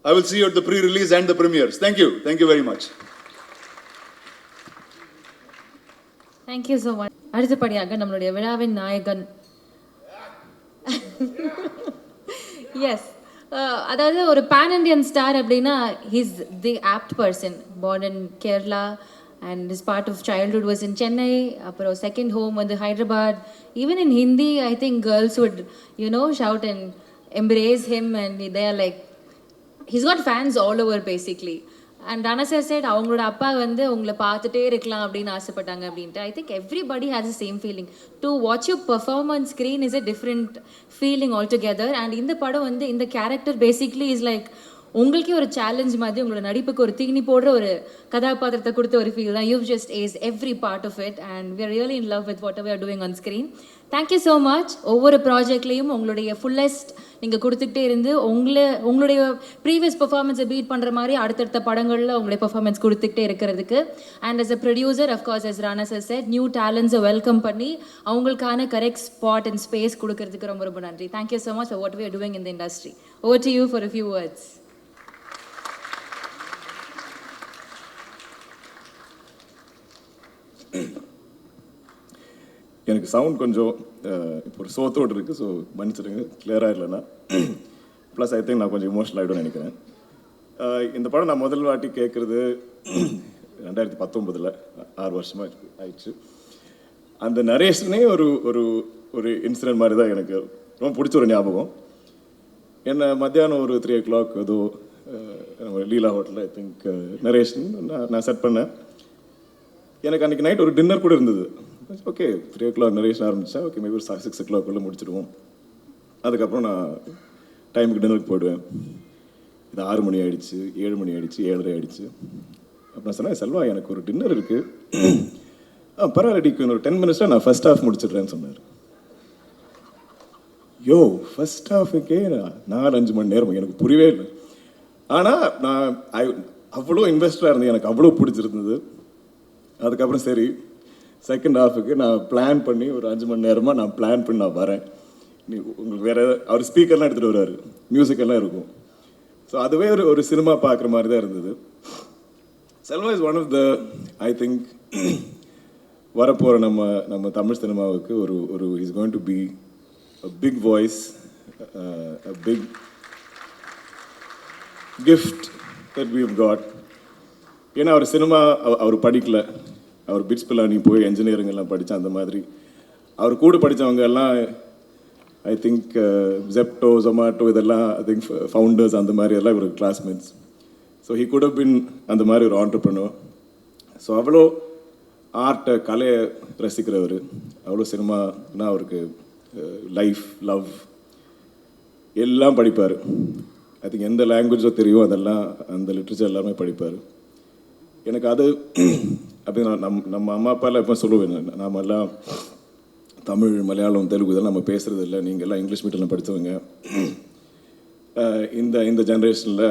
I will see you at the pre-release and the premieres. Thank you. Thank you very much. Thank you so much. அடுத்தபடியாக நம்மளுடைய விழாவின் நாயகன் எஸ் அதாவது ஒரு பேன் இண்டியன் ஸ்டார் அப்படின்னா he's the apt person born in Kerala and his part of childhood was in Chennai, அப்புறம் second home வந்து Hyderabad. Even in Hindi, I think girls would, shout and embrace him, and they are like, he's got fans all over basically. And Rana sir said அவங்களோட அப்பா வந்து உங்களை பார்த்துட்டே இருக்கலாம் அப்படின்னு ஆசைப்பட்டாங்க அப்படின்ட்டு. I think everybody has the same feeling. To watch you perform on screen is a different feeling altogether. And இந்த படம் வந்து இந்த கேரக்டர் பேசிக்லி இஸ் லைக் உங்களுக்கே ஒரு சேலஞ்ச் மாதிரி உங்களோட நடிப்புக்கு ஒரு தீனி போடுற ஒரு கதாபாத்திரத்தை கொடுத்த ஒரு ஃபீல் தான். You just ace every part of it and we are really in love with whatever are doing on screen. Thank you so much. ஒவ்வொரு ப்ராஜெக்ட்லேயும் உங்களுடைய ஃபுல்லஸ்ட் நீங்கள் கொடுத்துக்கிட்டே இருந்து உங்களுடைய ப்ரீவியஸ் பெர்ஃபார்மன்ஸை பீட் பண்ணுற மாதிரி அடுத்தடுத்த படங்களில் உங்களுடைய பெர்ஃபார்மன்ஸ் கொடுத்துக்கிட்டே இருக்கிறதுக்கு. And as a producer of course as Rana sir said, new டேலண்ட்ஸை வெல்கம் பண்ணி அவங்களுக்கான கரெக்ட் ஸ்பாட் அண்ட் ஸ்பேஸ் கொடுக்கறதுக்கு ரொம்ப ரொம்ப நன்றி. Thank you so much for what we are doing in the industry. Over to you for a few words. எனக்கு சவுண்ட் கொஞ்சம் இப்போ ஒரு சோத்தோடு இருக்குது, ஸோ மன்னிச்சிடுங்க கிளியராக இல்லைன்னா. ப்ளஸ் ஐ திங்க் நான் கொஞ்சம் இமோஷனல் ஆகிடும்னு நினைக்கிறேன். இந்த படம் நான் முதல் வாட்டி கேட்குறது 2019, 6 வருஷமாக ஆயிடுச்சு. அந்த நரேஷனே ஒரு ஒரு ஒரு இன்சிடென்ட் மாதிரி தான் எனக்கு ரொம்ப பிடிச்ச ஒரு ஞாபகம். என்ன மத்தியானம் ஒரு 3 o'clock ஏதோ லீலா ஹோட்டலில் ஐ திங்க் நரேஷன் நான் செட் பண்ணேன். எனக்கு அன்றைக்கி நைட் ஒரு டின்னர் கூட இருந்தது. ஓகே 3 o'clock நரேஷன் ஆரம்பித்தா ஓகே மேபி ஒரு 6 o'clock முடிச்சிடுவோம். அதுக்கப்புறம் நான் டைமுக்கு டின்னருக்கு போயிடுவேன். இது 6 மணி ஆகிடுச்சு, 7 மணி ஆகிடுச்சு, 7:30 ஆகிடுச்சு. அப்புறம் சொன்னேன், செல்வா எனக்கு ஒரு டின்னர் இருக்குது, பரவாயில்ல இன்னொரு 10 minutes நான் ஃபர்ஸ்ட் ஹாஃப் முடிச்சிடுறேன்னு சொன்னார். யோ ஃபர்ஸ்ட் ஹாஃபுக்கே 4-5 மணி நேரம் எனக்கு புரியவே இல்லை. ஆனால் நான் அவ்வளோ இன்வெஸ்டராக இருந்தேன், எனக்கு அவ்வளோ பிடிச்சிருந்தது. அதுக்கப்புறம் சரி செகண்ட் ஹாஃபுக்கு நான் பிளான் பண்ணி ஒரு 5 மணி நேரமாக நான் பிளான் பண்ணி நான் வரேன். உங்களுக்கு வேறு அவர் ஸ்பீக்கர்லாம் எடுத்துகிட்டு வருவார், மியூசிக்கெல்லாம் இருக்கும். ஸோ அதுவே ஒரு சினிமா பார்க்குற மாதிரி தான் இருந்தது. Selva is one of the I think வரப்போகிற நம்ம தமிழ் சினிமாவுக்கு ஒரு is going to be a big voice, a big gift that we've got. ஏன்னா அவர் சினிமா அவர் படிக்கல, அவர் பிட்ஸ் பிளானிங் போய் என்ஜினியரிங் எல்லாம் படித்தா அந்த மாதிரி. அவர் கூட படித்தவங்க எல்லாம் ஐ திங்க் ஜெப்டோ, ஜொமாட்டோ இதெல்லாம் ஐ திங்க் ஃபவுண்டர்ஸ் அந்த மாதிரி எல்லாம் இவர் classmates. So he could have been அந்த மாதிரி ஒரு ஆண்டர்ப்ரனர். ஸோ அவ்வளோ ஆர்ட்டை, கலையை ரசிக்கிறவர், அவ்வளோ சினிமானா அவருக்கு லைஃப், லவ் எல்லாம் படிப்பார். ஐ திங்க் எந்த லாங்குவேஜோ தெரியும் அதெல்லாம், அந்த லிட்ரேச்சர் எல்லாமே படிப்பார். எனக்கு அது அப்படி நம்ம அம்மா அப்பாலாம் எப்போ சொல்லுவேன், நாம எல்லாம் தமிழ், மலையாளம், தெலுங்கு இதெல்லாம் நம்ம பேசுகிறது இல்லை, நீங்கள் எல்லாம் இங்கிலீஷ் மீடியமில் படித்தவங்க. இந்த ஜென்ரேஷனில்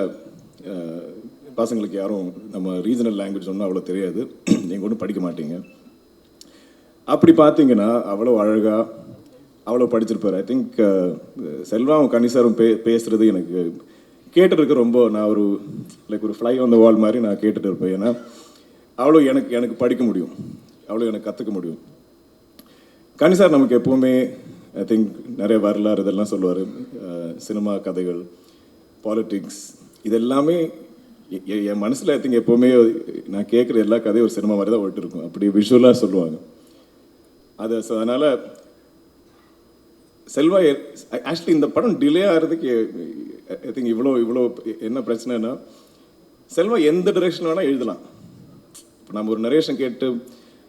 பசங்களுக்கு யாரும் நம்ம ரீஜனல் லாங்குவேஜ் ஒன்றும் அவ்வளோ தெரியாது, நீங்கள் ஒன்றும் படிக்க மாட்டீங்க. அப்படி பார்த்தீங்கன்னா அவ்வளோ அழகாக அவ்வளோ படிச்சிருப்பார். ஐ திங்க் செல்வாவும் கனிசாரும் பேசுகிறது எனக்கு கேட்டுட்டு இருக்க ரொம்ப, நான் ஒரு லைக் ஒரு ஃப்ளை ஆன் த வால் மாதிரி நான் கேட்டுட்டு இருப்பேன். ஏன்னா அவ்வளோ எனக்கு படிக்க முடியும், அவ்வளோ எனக்கு கற்றுக்க முடியும். கனிசார் நமக்கு எப்போவுமே ஐ திங்க் நிறைய வரலாறு இதெல்லாம் சொல்லுவார், சினிமா கதைகள், பாலிட்டிக்ஸ், இதெல்லாமே என் மனசில் ஐ திங்க் எப்போவுமே நான் கேட்குற எல்லா கதையும் ஒரு சினிமா மாதிரி தான் ஓட்டு இருக்கும், அப்படி விஷுவலாக சொல்லுவாங்க அது. ஸோ அதனால் செல்வா ஆக்சுவலி இந்த படம் டிலே ஆகிறதுக்கு ஐ திங்க் இவ்வளோ என்ன பிரச்சனைனா, செல்வா எந்த டிரெக்ஷன் வேணால் எழுதலாம். இப்போ நம்ம ஒரு நரேஷன் கேட்டு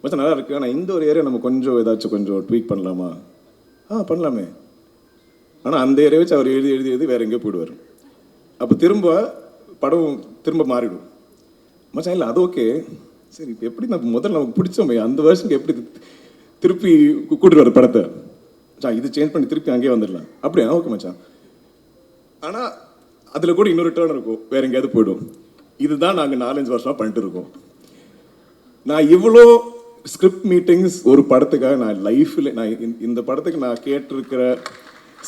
மச்சம் நல்லா இருக்குது, ஆனால் இந்த ஒரு ஏரியா நம்ம கொஞ்சம் ஏதாச்சும் கொஞ்சம் ட்வீக் பண்ணலாமா, பண்ணலாமே. ஆனால் அந்த ஏரியா வச்சு அவர் எழுதி வேறு எங்கேயோ போயிடுவார். அப்போ படம் திரும்ப மாறிடும். மச்சான் இல்லை அது ஓகே, சரி இப்போ எப்படி நம்ம முதல்ல நமக்கு பிடிச்சோமே அந்த வருஷத்துக்கு எப்படி திருப்பி கூட்டிட்டு வர படத்தை, இது சேஞ்ச் பண்ணி திருப்பி அங்கேயே வந்துடலாம், அப்படியா ஓகே மச்சான். ஆனால் அதில் கூட இன்னொரு டேர்ன் இருக்கும், வேற எங்கேயாவது போய்டும். இதுதான் நாங்கள் 4-5 வருஷமாக பண்ணிட்டு இருக்கோம். நான் இவ்வளோ ஸ்கிரிப்ட் மீட்டிங்ஸ் ஒரு படத்துக்காக நான் லைஃப்பில் நான் இந்த படத்துக்கு நான் கேட்டிருக்கிற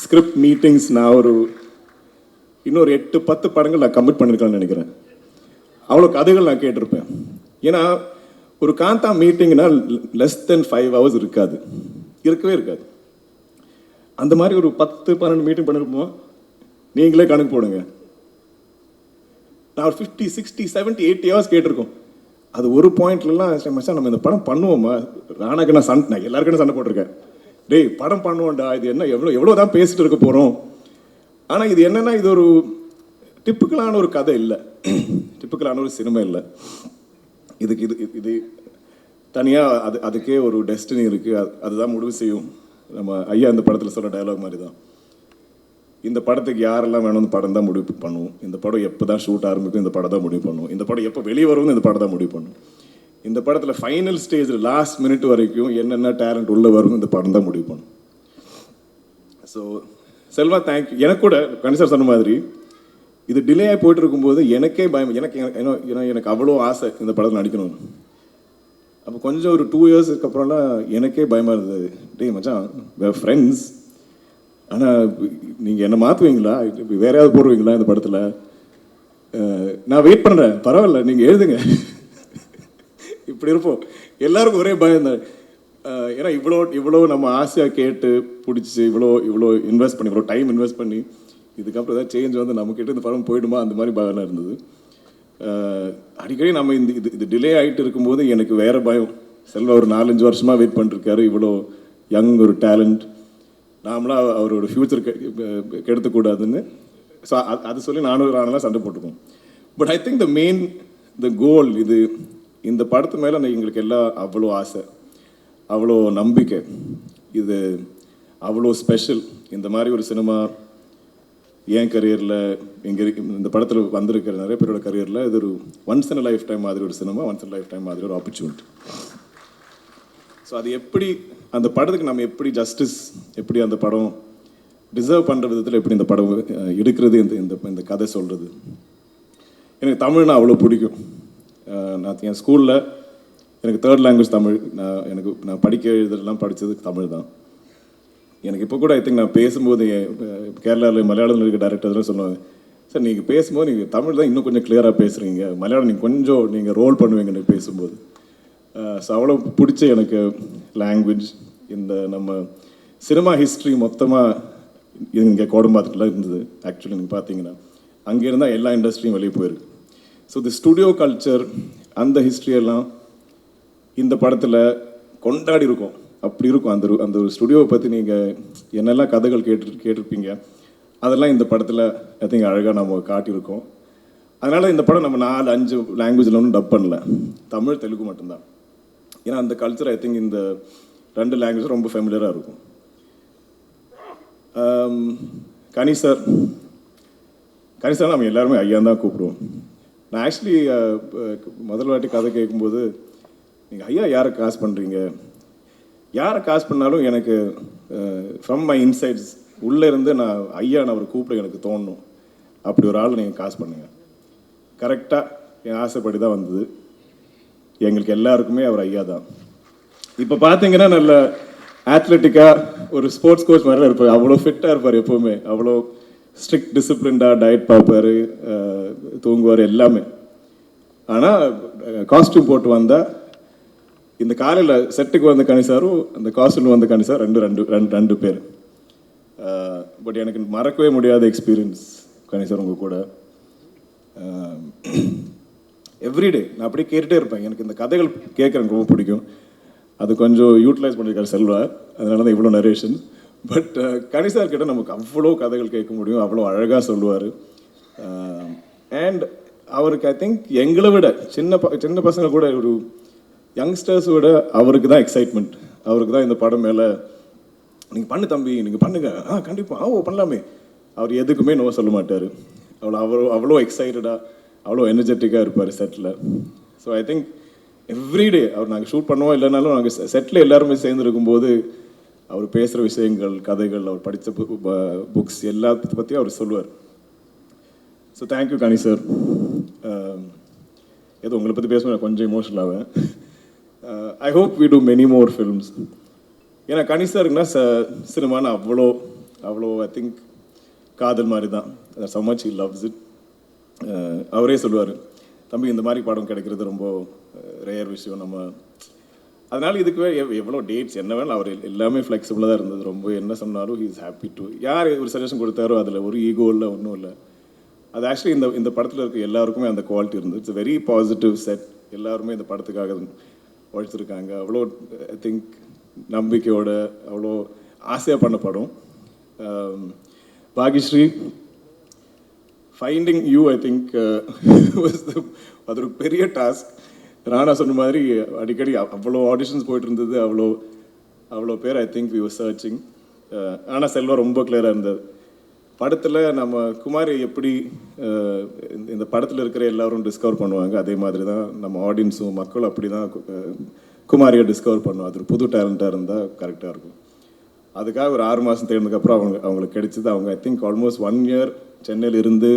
ஸ்கிரிப்ட் மீட்டிங்ஸ் நான் ஒரு இன்னொரு 8-10 படங்கள் நான் கமிட் பண்ணியிருக்கேன்னு நினைக்கிறேன். அவ்வளோ கதைகள் நான் கேட்டிருப்பேன். ஏன்னா ஒரு காந்தா மீட்டிங்னா லெஸ் தென் 5 hours இருக்கவே இருக்காது. அந்த மாதிரி ஒரு 10-12 மீட்டிங் பண்ணியிருப்போம். நீங்களே கணக்கு போடுங்க, நான் ஒரு 50, 60, 70, 80 hours கேட்டிருக்கோம். அது ஒரு பாயிண்ட்லாம் மச்சான் நம்ம இந்த படம் பண்ணுவோமா, ராணாக்கு நான் எல்லாருக்கும் சண்டை போட்டிருக்கேன், டேய் படம் பண்ணுவோம்டா, இது என்ன எவ்வளோ தான் பேசிட்டு இருக்க போகிறோம். ஆனால் இது என்னென்னா இது ஒரு டிப்பிக்கலான ஒரு கதை இல்லை, டிப்பிக்கலான ஒரு சினிமா இல்லை. இது தனியாக அதுக்கே ஒரு டெஸ்டினி இருக்குது, அதுதான் முடிவு செய்யும். நம்ம ஐயா இந்த படத்தில் சொல்கிற டயலாக் மாதிரி தான், இந்த படத்துக்கு யாரெல்லாம் வேணும் இந்த படம் தான் முடிவு பண்ணுவோம், இந்த படம் எப்போ தான் ஷூட் ஆரம்பிக்கும் இந்த படம் தான் முடிவு பண்ணுவோம், இந்த படம் எப்போ வெளியே வரும்னு இந்த படம் தான் முடிவு பண்ணும், இந்த படத்தில் ஃபைனல் ஸ்டேஜில் லாஸ்ட் மினிட் வரைக்கும் என்னென்ன டேலண்ட் உள்ளே வரும் இந்த படம் தான் முடிவு பண்ணும். So Selva thank you. எனக்கு கூட கனிசார் சொன்ன மாதிரி இது டிலே ஆகி போயிட்டு இருக்கும்போது எனக்கே பயம், எனக்கு அவ்வளோ ஆசை இந்த படத்தில் நடிக்கணும்னு. அப்போ கொஞ்சம் ஒரு 2 years அப்புறம்லாம் எனக்கே பயமாக இருந்தது, டேய் மச்சான் ஃப்ரெண்ட்ஸ், ஆனால் நீங்கள் என்ன மாற்றுவீங்களா, வேற யாராவது போடுவீங்களா இந்த படத்தில், நான் வெயிட் பண்ணுறேன், பரவாயில்ல நீங்கள் எழுதுங்க, இப்படி இருப்போம். எல்லாருக்கும் ஒரே பயம் தான். ஏன்னா இவ்வளோ நம்ம ஆசையாக கேட்டு பிடிச்சி இவ்வளோ இன்வெஸ்ட் பண்ணி, இவ்வளோ டைம் இன்வெஸ்ட் பண்ணி, இதுக்கப்புறம் ஏதாவது சேஞ்ச் வந்து நம்மக்கிட்ட இந்த படம் போயிடுமா அந்த மாதிரி பயம்லாம் இருந்தது. அடிக்கடி நம்ம இது டிலே ஆகிட்டு இருக்கும்போது எனக்கு வேறு பயம், செல்வா ஒரு 4-5 வருஷமாக வெயிட் பண்ணிருக்காரு, இவ்வளோ யங் ஒரு டேலண்ட், நாமளாக அவரோட ஃப்யூச்சர் கெடுத்துக்கூடாதுன்னு. ஸோ அது சொல்லி நானும் சண்டை போட்டுக்கோம். பட் ஐ திங்க் த கோல் இந்த படத்து மேலே எங்களுக்கு எல்லாம் அவ்வளோ ஆசை, அவ்வளோ நம்பிக்கை, இது அவ்வளோ ஸ்பெஷல். இந்த மாதிரி ஒரு சினிமா என் கரியரில் இந்த படத்தில் வந்திருக்கிற நிறைய பேரோட கரியரில் இது ஒரு ஒன்ஸ் இன் லைஃப் டைம் மாதிரி ஒரு cinema, once in life time மாதிரி ஒரு ஆப்பர்ச்சுனிட்டி. ஸோ அது எப்படி அந்த படத்துக்கு நம்ம எப்படி ஜஸ்டிஸ், எப்படி அந்த படம் டிசர்வ் பண்ணுற விதத்தில் எப்படி இந்த படம் எடுக்கிறது, இந்த கதை சொல்கிறது. எனக்கு தமிழ்னா அவ்வளோ பிடிக்கும். நான் என் ஸ்கூலில் எனக்கு 3rd language தமிழ். நான் படிக்க எழுதலாம் படித்தது தமிழ் தான். எனக்கு இப்போ கூட ஐ திங்க் நான் பேசும்போது கேரளாவில் மலையாளத்தில் இருக்க டேரக்டர் சொல்லுவாங்க, சார் நீங்கள் பேசும்போது நீங்கள் தமிழ் தான் இன்னும் கொஞ்சம் கிளியராக பேசுகிறீங்க, மலையாளம் நீங்கள் கொஞ்சம் நீங்கள் ரோல் பண்ணுவீங்க எனக்கு பேசும்போது. ஸோ அவ்வளோ பிடிச்ச எனக்கு லாங்குவேஜ். இந்த நம்ம சினிமா ஹிஸ்ட்ரி மொத்தமாக இங்கே கோடம்பாக்கத்தில் இருந்தது. ஆக்சுவலி நீங்கள் பார்த்தீங்கன்னா அங்கே இருந்தால் எல்லா இண்டஸ்ட்ரியும் வெளியே போயிருக்கு. ஸோ தி ஸ்டுடியோ கல்ச்சர் அந்த ஹிஸ்ட்ரியெல்லாம் இந்த படத்தில் கொண்டாடி இருக்கோம். அப்படி இருக்கும் அந்த ஒரு ஸ்டுடியோவை பற்றி நீங்கள் என்னெல்லாம் கதைகள் கேட்டிருப்பீங்க, அதெல்லாம் இந்த படத்தில் ஐ திங்க் அழகாக நம்ம காட்டியிருக்கோம். அதனால் இந்த படம் நம்ம 4-5 லாங்குவேஜில் ஒன்றும் டப் பண்ணல, தமிழ் தெலுங்கு மட்டும்தான். ஏன்னா அந்த கல்ச்சர் ஐ திங்க் இந்த 2 லாங்குவேஜ் ரொம்ப ஃபெமிலியராக இருக்கும். கனி சார் நம்ம எல்லாருமே ஐயான் தான் கூப்பிடுவோம். நான் ஆக்சுவலி முதல் வாட்டி கதை கேட்கும்போது நீங்கள் ஐயா யாரை காசு பண்ணுறீங்க, யாரை காசு பண்ணாலும் எனக்கு ஃப்ரம் மை இன்சைட்ஸ் உள்ளே இருந்து நான் ஐயான்னு அவர் கூப்பிட எனக்கு தோணும். அப்படி ஒரு ஆள் நீங்கள் காசு பண்ணுங்க. கரெக்டாக என் ஆசைப்படி தான் வந்தது. எங்களுக்கு எல்லாருக்குமே அவர் ஐயா தான். இப்போ பார்த்தீங்கன்னா நல்ல ஆத்லெட்டிக்காக ஒரு ஸ்போர்ட்ஸ் கோச் மாதிரி தான் இருப்பார். அவ்வளோ ஃபிட்டாக இருப்பார் எப்போவுமே. அவ்வளோ ஸ்ட்ரிக்ட் டிசிப்ளின்டாக டயட் பார்ப்பார், தூங்குவார், எல்லாமே. ஆனால் காஸ்டியூம் போட்டு வந்தால் இந்த காலையில் செட்டுக்கு வந்த கணிசாரும் அந்த காஸ்டியூம் வந்த கணிசார் ரெண்டு பேர். பட் எனக்கு மறக்கவே முடியாத எக்ஸ்பீரியன்ஸ் கணிசார் உங்கள் கூட. எவ்ரிடே நான் அப்படியே கேட்டுகிட்டே இருப்பேன். எனக்கு இந்த கதைகள் கேட்க எனக்கு ரொம்ப பிடிக்கும். அது கொஞ்சம் யூட்டிலைஸ் பண்ணியிருக்காரு செல்வா, அதனால தான் இவ்வளோ நரேஷன். பட் கணிசார் கிட்ட நமக்கு அவ்வளோ கதைகள் கேட்க முடியும், அவ்வளோ அழகாக சொல்லுவார். அண்ட் அவருக்கு ஐ திங்க் எங்களை விட சின்ன பசங்க கூட ஒரு யங்ஸ்டர்ஸ் விட அவருக்கு தான் எக்ஸைட்மெண்ட். அவருக்கு தான் இந்த படம் மேலே நீங்கள் பண்ணு தம்பி, நீங்கள் பண்ணுங்க, கண்டிப்பாக பண்ணலாமே. அவர் எதுக்குமே நோ சொல்ல மாட்டார். அவ்வளோ எக்ஸைட்டடாக அவ்வளோ எனர்ஜெட்டிக்காக இருப்பார் செட்டில். ஸோ ஐ திங்க் எவ்ரிடே அவர் நாங்கள் ஷூட் பண்ணுவோம் இல்லைனாலும் நாங்கள் செட்டில் எல்லாருமே சேர்ந்து இருக்கும்போது அவர் பேசுகிற விஷயங்கள், கதைகள், அவர் படித்த புக்ஸ் எல்லாத்த பற்றியும் அவர் சொல்லுவார். So thank you Kani sir. ஏதோ உங்களை பற்றி பேசுவேன் கொஞ்சம் இமோஷனல் ஆவேன். I hope we do many more films. ஏன்னா கனி சாருக்குன்னா சினிமான்னு அவ்வளோ ஐ திங்க் காதல் மாதிரி தான். so much he loves it. அவரே சொல்லுவார், தம்பி இந்த மாதிரி படம் கிடைக்கிறது ரொம்ப ரேர் விஷயம் நம்ம. அதனால் இதுக்கு எவ்வளோ டேட்ஸ் என்ன வேணும் அவர் எல்லாமே ஃப்ளெக்சிபிளாக தான் இருந்தது. ரொம்ப என்ன சொன்னாலும் ஹீ இஸ் ஹாப்பி டு. யார் ஒரு சஜஷன் கொடுத்தாரோ அதில் ஒரு ஈகோ இல்லை, ஒன்றும் இல்லை. அது ஆக்சுவலி இந்த படத்தில் இருக்க எல்லாருக்குமே அந்த குவாலிட்டி இருந்தது. It's very positive set. எல்லாருமே இந்த படத்துக்காக உழைச்சிருக்காங்க. அவ்வளோ ஐ திங்க் நம்பிக்கையோட அவ்வளோ ஆசையாக பண்ண படம். பாகிஸ்ரீ ஃபைண்டிங் யூ ஐ திங்க் அது ஒரு பெரிய டாஸ்க். ராணா சொன்ன மாதிரி அடிக்கடி அவ்வளோ ஆடிஷன்ஸ் போயிட்டு இருந்தது, அவ்வளோ பேர் I think we were searching. ஆனால் செல்வா ரொம்ப கிளியராக இருந்தது. படத்தில் நம்ம குமாரி எப்படி இந்த படத்தில் இருக்கிற எல்லாரும் டிஸ்கவர் பண்ணுவாங்க, அதே மாதிரி தான் நம்ம ஆடியன்ஸும் மக்களும் அப்படி தான் குமாரியை டிஸ்கவர் பண்ணுவோம். அது ஒரு புது டேலண்ட்டாக இருந்தால் கரெக்டாக இருக்கும். அதுக்காக ஒரு 6 மாதம் தேர்ந்ததுக்கப்புறம் அவங்களுக்கு கிடைச்சது. அவங்க ஐ திங்க் ஆல்மோஸ்ட் 1 இயர் சென்னையில் இருந்து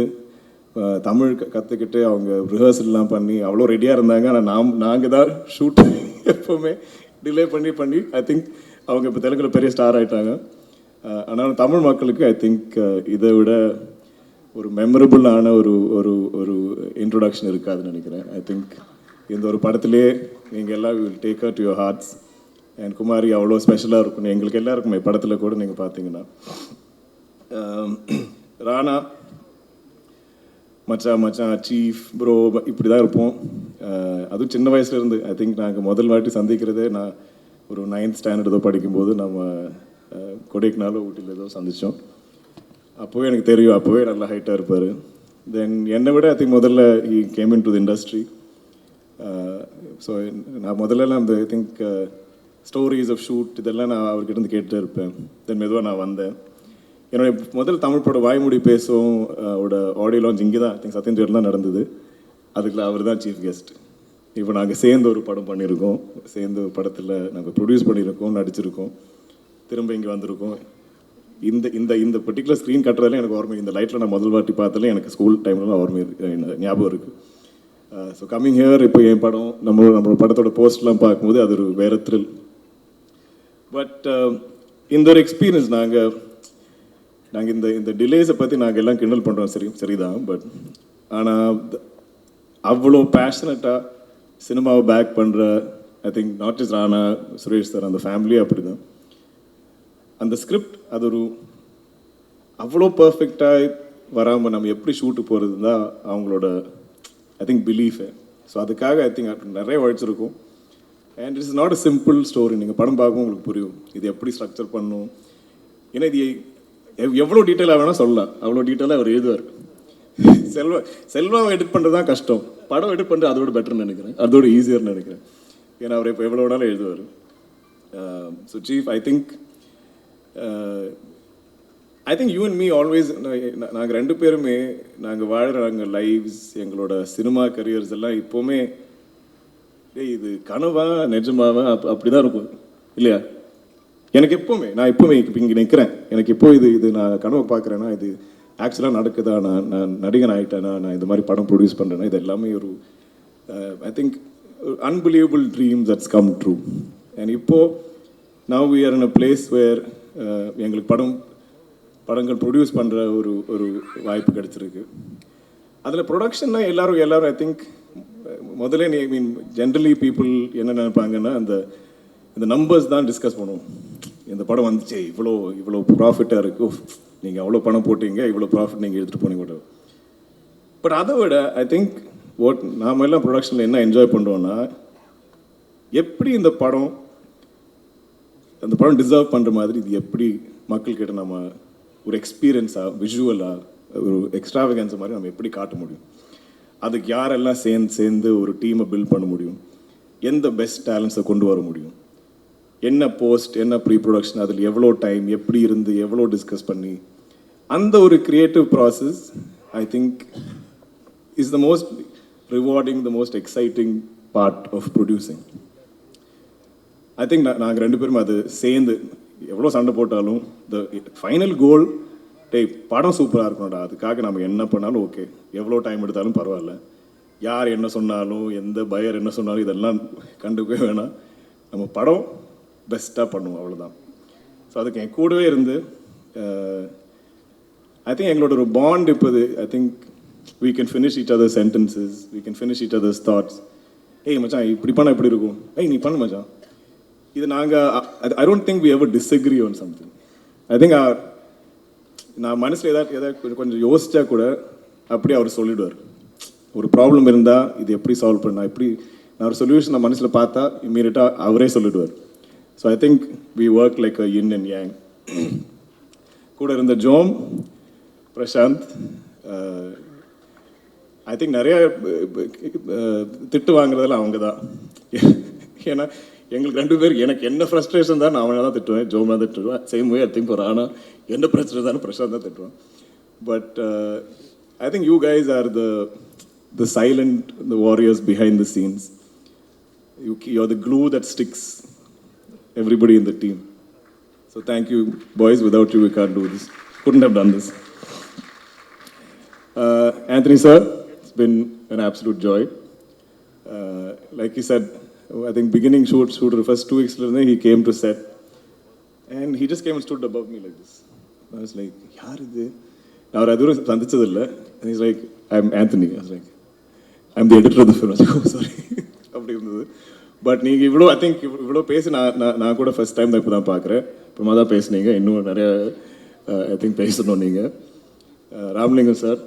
தமிழ் கற்றுக்கிட்டு அவங்க ரிஹர்சல்லாம் பண்ணி அவ்வளோ ரெடியாக இருந்தாங்க. ஆனால் நாங்கள் தான் ஷூட் எப்போவுமே டிலே பண்ணி ஐ திங்க் அவங்க இப்போ தெலுங்கில் பெரிய ஸ்டார் ஆகிட்டாங்க. ஆனால் தமிழ் மக்களுக்கு ஐ திங்க் இதை விட ஒரு மெமரபுளான ஒரு இன்ட்ரொடக்ஷன் இருக்காதுன்னு நினைக்கிறேன். ஐ திங்க் இந்த ஒரு படத்திலே நீங்கள் எல்லாம் will take her to your hearts. And Kumari அவ்வளோ ஸ்பெஷலாக இருக்கும் எங்களுக்கு எல்லாருக்குமே. படத்தில் கூட நீங்கள் பார்த்தீங்கன்னா ராணா மச்சான் சீஃப் ப்ரோ இப்படி தான் இருப்போம். அதுவும் சின்ன வயசுலேருந்து ஐ திங்க் நாங்கள் முதல் வாட்டி சந்திக்கிறதே நான் ஒரு 9th ஸ்டாண்டர்ட் ஏதோ படிக்கும்போது நம்ம கொடைக்கானலோ ஊட்டியில் ஏதோ சந்தித்தோம். அப்போவே எனக்கு தெரியும், அப்போவே நல்லா ஹைட்டாக இருப்பார். தென் என்னை விட ஐ திங்க் முதல்ல he came in to the industry. So நான் முதல்லலாம் அந்த I think stories of shoot இதெல்லாம் நான் அவர்கிட்ட இருந்து கேட்டுகிட்டே இருப்பேன். தென் மெதுவாக நான் வந்தேன். என்னுடைய முதல் தமிழ் படம் வாய்மொழி பேசும் ஓட ஆடியோ லான்ச் இங்கே தான் ஐ திங்க் சத்யன் தியேட்டர் தான் நடந்தது. அதுக்குள்ள அவர் தான் சீஃப் கெஸ்ட். இப்போ நாங்கள் சேர்ந்து ஒரு படம் பண்ணியிருக்கோம், சேர்ந்து ஒரு படத்தில் நாங்கள் ப்ரொடியூஸ் பண்ணியிருக்கோம், நடிச்சிருக்கோம், திரும்ப இங்கே வந்திருக்கோம். இந்த பர்டிகுலர் ஸ்க்ரீன் கட்டுறதுல எனக்கு ஓர்மை. இந்த லைட்டில் நான் முதல் வாட்டி பார்த்தாலே எனக்கு ஸ்கூல் டைம்லாம் ஓர்மை ஞாபகம் இருக்குது. ஸோ கம்மிங் ஹியர் இப்போ என் படம் நம்மளோட படத்தோட போஸ்ட்லாம் பார்க்கும்போது அது ஒரு வேறு த்ரில். பட் இந்த ஒரு எக்ஸ்பீரியன்ஸ் நாங்கள் இந்த டிலேஸை பற்றி நாங்கள் எல்லாம் கிண்டல் பண்ணுறோம், சரிதான். பட் ஆனால் அவ்வளோ பேஷனட்டாக சினிமாவை பேக் பண்ணுற I think not just Rana, Suresh sir, அந்த ஃபேமிலியே அப்படி தான். அந்த ஸ்கிரிப்ட் அது ஒரு அவ்வளோ பர்ஃபெக்டாக வராமல் நம்ம எப்படி ஷூட்டு போகிறது தான் அவங்களோட ஐ திங்க் பிலீஃபு. ஸோ அதுக்காக ஐ திங்க் நிறைய உழைச்சிருக்கும். And it's not a simple story. நீங்கள் படம் பார்க்கும் உங்களுக்கு புரியும் இது எப்படி ஸ்ட்ரக்சர் பண்ணணும். ஏன்னா இது எவ்வளோ டீட்டெயிலாக வேணால் சொல்லலாம், அவ்வளோ டீட்டெயிலாக அவர் எழுதுவார். செல்வாவை எடிட் பண்ணுறது தான் கஷ்டம், படம் எடிட் பண்ணுறது அதோட பெட்டர்னு நினைக்கிறேன், அதோட ஈஸியர்னு நினைக்கிறேன். ஏன்னா அவர் இப்போ எவ்வளோ வேணாலும் எழுதுவார். So chief I think you and me always, நாங்கள் 2 பேருமே நாங்கள் வாழ்கிற லைவ்ஸ், எங்களோட சினிமா கரியர்ஸ் எல்லாம் இப்போவுமே இது கனவா நிஜமாவா அப்படி தான் இருக்கும் இல்லையா? எனக்கு எப்போவுமே நான் இங்கே நிற்கிறேன், எனக்கு இப்போ இது நான் கனவை பார்க்குறேன்னா இது ஆக்சுவலாக நடக்குதா, நான் நடிகன் ஆகிட்டேனா, நான் இந்த மாதிரி படம் ப்ரொடியூஸ் பண்ணுறேன்னா, இது எல்லாமே ஒரு I think unbelievable dream that's come true. And இப்போது now we are in a place where எங்களுக்கு படங்கள் ப்ரொடியூஸ் பண்ணுற ஒரு வாய்ப்பு கிடச்சிருக்கு. அதில் ப்ரொடக்ஷன்னா எல்லாரும் ஐ திங்க் முதல்ல ஜென்ரலி பீப்புள் என்ன நினைப்பாங்கன்னா இந்த நம்பர்ஸ் தான் டிஸ்கஸ் பண்ணுவோம். இந்த படம் வந்துச்சு, இவ்வளோ ப்ராஃபிட்டாக இருக்கும், நீங்கள் அவ்வளோ பணம் போட்டீங்க, இவ்வளோ ப்ராஃபிட் நீங்கள் எடுத்துகிட்டு போனீங்க. பட் அதை விட ஐ திங்க் நாம எல்லாம் ப்ரொடக்ஷனில் என்ன என்ஜாய் பண்ணுறோன்னா, எப்படி அந்த படம் டிசர்வ் பண்ணுற மாதிரி இது எப்படி மக்கள்கிட்ட நம்ம ஒரு எக்ஸ்பீரியன்ஸாக, விஷுவலாக, ஒரு எக்ஸ்ட்ராவகன்ஸ் மாதிரி நம்ம எப்படி காட்ட முடியும், அதுக்கு யாரெல்லாம் சேர்ந்து ஒரு டீமை பில்ட் பண்ண முடியும், எந்த பெஸ்ட் டேலண்ட்ஸை கொண்டு வர முடியும், என்ன போஸ்ட், என்ன ப்ரீ ப்ரொடக்ஷன், அதில் எவ்வளோ டைம், எப்படி இருந்து எவ்வளோ டிஸ்கஸ் பண்ணி, அந்த ஒரு creative process I think is the most rewarding, the most exciting part of producing. I think நாங்கள் 2 பேரும் அது சேர்ந்து எவ்வளோ சண்டை போட்டாலும் த ஃபைனல் கோல், படம் சூப்பராக இருக்கணும்டா, அதுக்காக நம்ம என்ன பண்ணாலும் ஓகே, எவ்வளோ டைம் எடுத்தாலும் பரவாயில்ல, யார் என்ன சொன்னாலும், எந்த பையர் என்ன சொன்னாலும் இதெல்லாம் கண்டுக்கவே வேணாம், நம்ம படம் பெஸ்ட்டாக பண்ணுவோம், அவ்வளோதான். ஸோ அதுக்கு என் கூடவே இருந்து ஐ திங்க் எங்களோட ஒரு பாண்ட் இப்போது I think we can finish each other's sentences, we can finish each other's thoughts. ஏய் மச்சான் இப்படி பண்ணால் எப்படி இருக்கும், நீ பண்ணு மச்சான், இது நாங்கள் I don't think we ever disagree on something. I think நான் மனசில் ஏதாவது கொஞ்சம் யோசிச்சா கூட அப்படியே அவர் சொல்லிடுவார். ஒரு ப்ராப்ளம் இருந்தால் இது எப்படி சால்வ் பண்ணா, நான் ஒரு சொல்யூஷன் நான் மனசில் பார்த்தா இம்மீடியட்டாக அவரே சொல்லிடுவார். So I think we work like a yin and yang. கூட இருந்த ஜோம், பிரசாந்த், ஐ திங்க் நிறைய திட்டு வாங்குறதெல்லாம் அவங்க தான். ஏன்னா எங்களுக்கு 2 பேர், எனக்கு என்ன ஃப்ரஸ்ட்ரேஷன் தான் நான் அவனை தான் திட்டுவேன், ஜோம் தான் திட்டுவேன், சேம் வே ஐ திங்க் ஒரு ஆனால் என்ன பிரச்சனை தான் பிரசாந்த் தான் திட்டுவேன். But I think you guys are the silent, the warriors behind the scenes. You're the glue that sticks everybody in the team. So thank you, boys. Without you, we can't do this. Couldn't have done this. Anthony sir, it's been an absolute joy. Like he said, I think beginning shoot the first 2 weeks he came to set and he just came and stood above me like this. I was like, yaar idu நான் அதுவரை சந்திச்சதில்லை. and he's like, I'm Anthony. I was like, I'm the editor of the film. I was like, oh sorry. அப்படி இருந்தது. பட் நீங்கள் இவ்வளோ ஐ திங்க் இவ்வளோ பேசி நான் கூட ஃபர்ஸ்ட் டைம் தான் இப்போ தான் பார்க்குறேன். அப்புறமா தான் பேசுனீங்க, இன்னும் நிறைய ஐ திங்க் பேசணும் நீங்கள். ராமலிங்கம் சார்,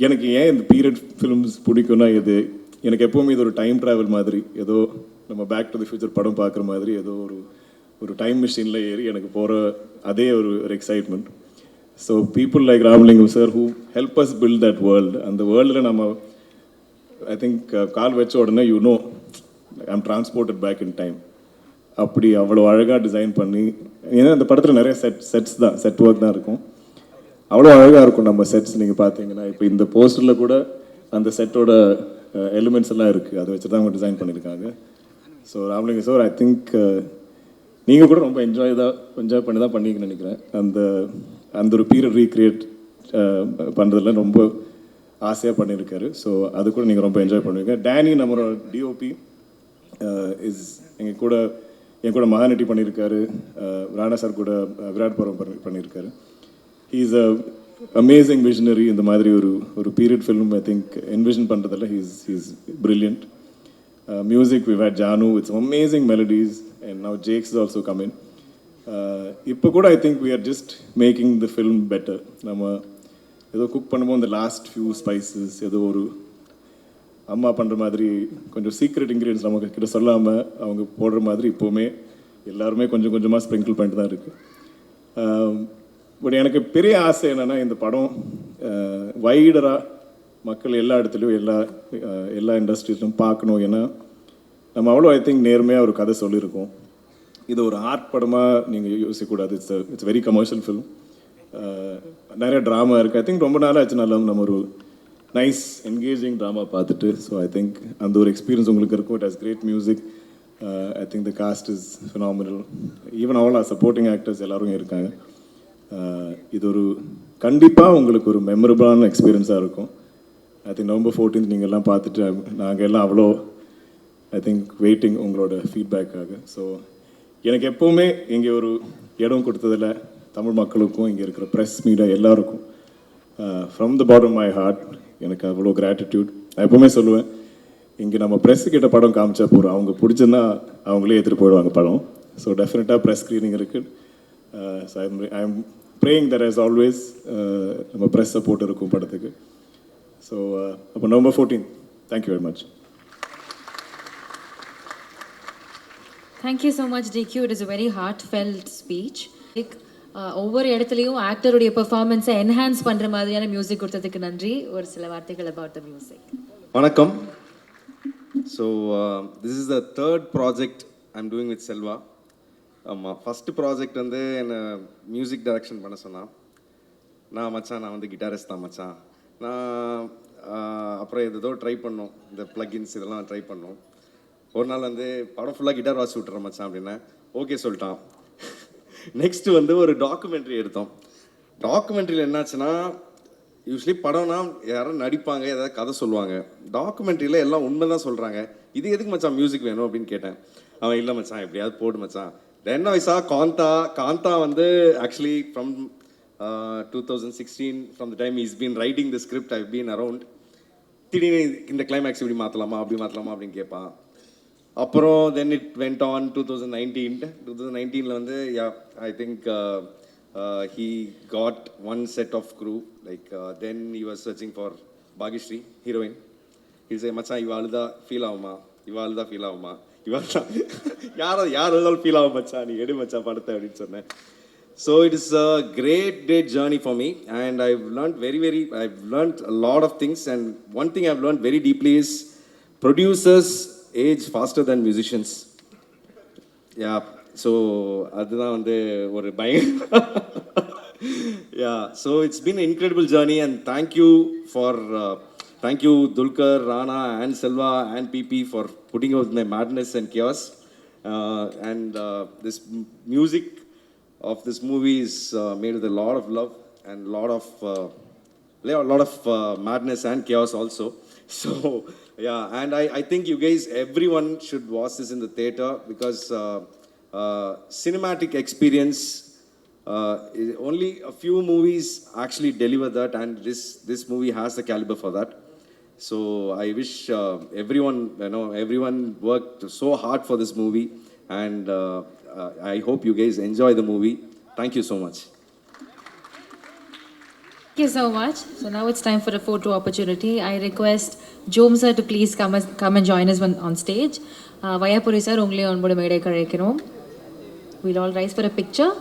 எனக்கு ஏன் இந்த பீரியட் ஃபிலிம்ஸ் பிடிக்கும்னா, எனக்கு எப்போவுமே இது ஒரு டைம் ட்ராவல் மாதிரி, ஏதோ நம்ம பேக் டு தி ஃபியூச்சர் படம் பார்க்குற மாதிரி, ஏதோ ஒரு டைம் மிஷினில் ஏறி எனக்கு போகிற அதே ஒரு excitement. So people like Ramalingam sir who help us build that world. அந்த வேர்ல்டில் நம்ம ஐ திங்க் கால் வச்ச உடனே I'm transported back in time. அப்படி அவ்வளோ அழகாக டிசைன் பண்ணி, ஏன்னா அந்த படத்தில் நிறைய செட் ஒர்க் தான் இருக்கும், அவ்வளோ அழகாக இருக்கும் நம்ம செட்ஸ். நீங்கள் பார்த்தீங்கன்னா இப்போ இந்த போஸ்டரில் கூட அந்த செட்டோட எலிமெண்ட்ஸ் எல்லாம் இருக்குது, அதை வச்சு தான் அவங்க டிசைன் பண்ணியிருக்காங்க. So Ramalingam sir, I think நீங்கள் கூட ரொம்ப என்ஜாய் பண்ணி தான் பண்ணிங்கன்னு நினைக்கிறேன். அந்த ஒரு பீரியட் ரீக்ரியேட் பண்ணுறதுல ரொம்ப ஆசையாக பண்ணியிருக்காரு. ஸோ அது கூட நீங்கள் ரொம்ப என்ஜாய் பண்ணுவீங்க. டேனி நம்மளோட டிஓபி என் கூட மகாநட்டி பண்ணியிருக்காரு. ராணா சார் கூட விராட் பருவம் பண்ணியிருக்காரு. He is a amazing visionary. இந்த மாதிரி ஒரு period film I think envision பண்ணுறதில்ல. He's brilliant. Music we had Jhanu, it's amazing melodies and now Jakes is also come in. இப்போ கூட I think we are just making the film better. நம்ம ஏதோ குக் பண்ணும்போது இந்த லாஸ்ட் ஃபியூ ஸ்பைசஸ் ஏதோ ஒரு அம்மா பண்ணுற மாதிரி கொஞ்சம் சீக்ரெட் இன்க்ரீடியன்ஸ் நமக்கு கிட்ட சொல்லாமல் அவங்க போடுற மாதிரி இப்போவுமே எல்லாருமே கொஞ்சம் கொஞ்சமாக ஸ்ப்ரிங்கிள் பண்ணிட்டு தான் இருக்குது. பட் எனக்கு பெரிய ஆசை என்னென்னா இந்த படம் வைடராக மக்கள் எல்லா இடத்துலையும் எல்லா இண்டஸ்ட்ரீஸ்லையும் பார்க்கணும். ஏன்னா நம்ம அவ்வளோ ஐ திங்க் நேர்மையாக ஒரு கதை சொல்லியிருக்கோம். இது ஒரு ஆர்ட் படமாக நீங்கள் யோசிக்கக்கூடாது. It's very commercial film. நிறைய ட்ராமா இருக்குது. ஐ திங்க் ரொம்ப நாளாக ஆச்சு நல்லா நம்ம ஒரு நைஸ் என்கேஜிங் ட்ராமா பார்த்துட்டு. ஸோ ஐ திங்க் அந்த ஒரு எக்ஸ்பீரியன்ஸ் உங்களுக்கு இருக்கும். It has great music. I think the cast is phenomenal. Even அவ்வளோ சப்போர்ட்டிங் ஆக்டர்ஸ் எல்லோரும் இருக்காங்க. இது ஒரு கண்டிப்பாக உங்களுக்கு ஒரு மெமரபிளான எக்ஸ்பீரியன்ஸாக இருக்கும். ஐ திங்க் November 14th நீங்கள் எல்லாம் பார்த்துட்டு நாங்கள் எல்லாம் அவ்வளோ ஐ திங்க் வெயிட்டிங் உங்களோட ஃபீட்பேக்காக. ஸோ எனக்கு எப்போவுமே இங்கே ஒரு இடம் கொடுத்ததில் தமிழ் மக்களுக்கும் இங்கே இருக்கிற ப்ரெஸ் மீடியா எல்லாருக்கும் from the bottom my heart எனக்கு அவ்வளோ கிராட்டிடியூட். நான் எப்போவுமே சொல்லுவேன், இங்கே நம்ம ப்ரெஸ்ஸுக்கிட்ட படம் காமிச்சா போகிறோம், அவங்க பிடிச்சிருந்தா அவங்களே எடுத்துகிட்டு போயிடுவாங்க படம். ஸோ டெஃபினட்டாக ப்ரெஸ் ஸ்க்ரீனிங் இருக்குது. So I am praying that as always நம்ம ப்ரெஸ் சப்போர்ட் இருக்கும் படத்துக்கு. ஸோ அப்போ November 14th. Thank you very much. Thank you so much, DQ. It is a very heartfelt speech. ஒவ்வொரு இடத்துலையும் ஆக்டருடைய பெர்ஃபார்மன்ஸை என்ஹான்ஸ் பண்ணுற மாதிரியான மியூசிக் கொடுத்ததுக்கு நன்றி. ஒரு சில வார்த்தைகள் about the music. வணக்கம். So this is the third project I'm doing with Selva. ஆமாம், ஃபஸ்ட்டு ப்ராஜெக்ட் வந்து என்னை மியூசிக் டைரக்ஷன் பண்ண சொன்னான். நான் வந்து கிட்டாரிஸ்ட் தான் மச்சான். நான் அப்புறம் ஏதோ ட்ரை பண்ணோம், இந்த ப்ளக்கின்ஸ் இதெல்லாம் ட்ரை பண்ணோம். ஒரு நாள் வந்து படம் ஃபுல்லாக கிட்டார் வாசி விட்டுறேன் மச்சான் அப்படின்னா ஓகே சொல்லிட்டான். நெக்ஸ்ட்டு வந்து ஒரு டாக்குமெண்ட்ரி எடுத்தோம். டாக்குமெண்ட்ரியில் என்னாச்சுன்னா, யூஸ்வலி படம்னா யாரும் நடிப்பாங்க, ஏதாவது கதை சொல்லுவாங்க. டாக்குமெண்ட்ரியில் எல்லாம் உண்மை தான் சொல்கிறாங்க. இது எதுக்கு மச்சான் மியூசிக் வேணும் அப்படின்னு கேட்டேன். அவன் இல்லை மச்சான் எப்படியாவது போடு மச்சான். தென் ஐ சா காந்தா வந்து actually from 2016 from the time is been writing the script I been around. திடீர்னு இந்த கிளைமேக்ஸ் இப்படி மாற்றலாமா அப்படி மாற்றலாமா அப்படின்னு கேட்பான். அப்புறம் தென் இட் வெண்ட் ஆன் 2019 வந்து I think he got one set of crew, like then he was searching for Bhagishri, heroine. He said மச்சான் இவ அழுதா ஃபீல் ஆகுமா, யார் அழுதாலும் ஃபீல் ஆகும் மச்சான், நீ எடு மச்சான் படத்தை அப்படின்னு சொன்னேன். So it is a great journey for me, and I've learned a lot of things, and one thing I've learned very deeply is producers age faster than musicians. Yeah, so அதுதான் வந்து ஒரு பயம். Yeah, so it's been an incredible journey, and thank you Dulkar, Rana and Selva and PP for putting out my madness and chaos, and this music of this movie is made with a lot of love and a lot of madness and chaos also. So yeah, and I think you guys, everyone should watch this in the theater, because cinematic experience, only a few movies actually deliver that, and this movie has the caliber for that. So I wish everyone worked so hard for this movie, and I hope you guys enjoy the movie. Thank you so much. Thank you so much. So now it's time for a photo opportunity. I request Jom sir to please come and join us on stage. Vayapuri sir, ungle onboard meide kazhikkirom. We'll all rise for a picture.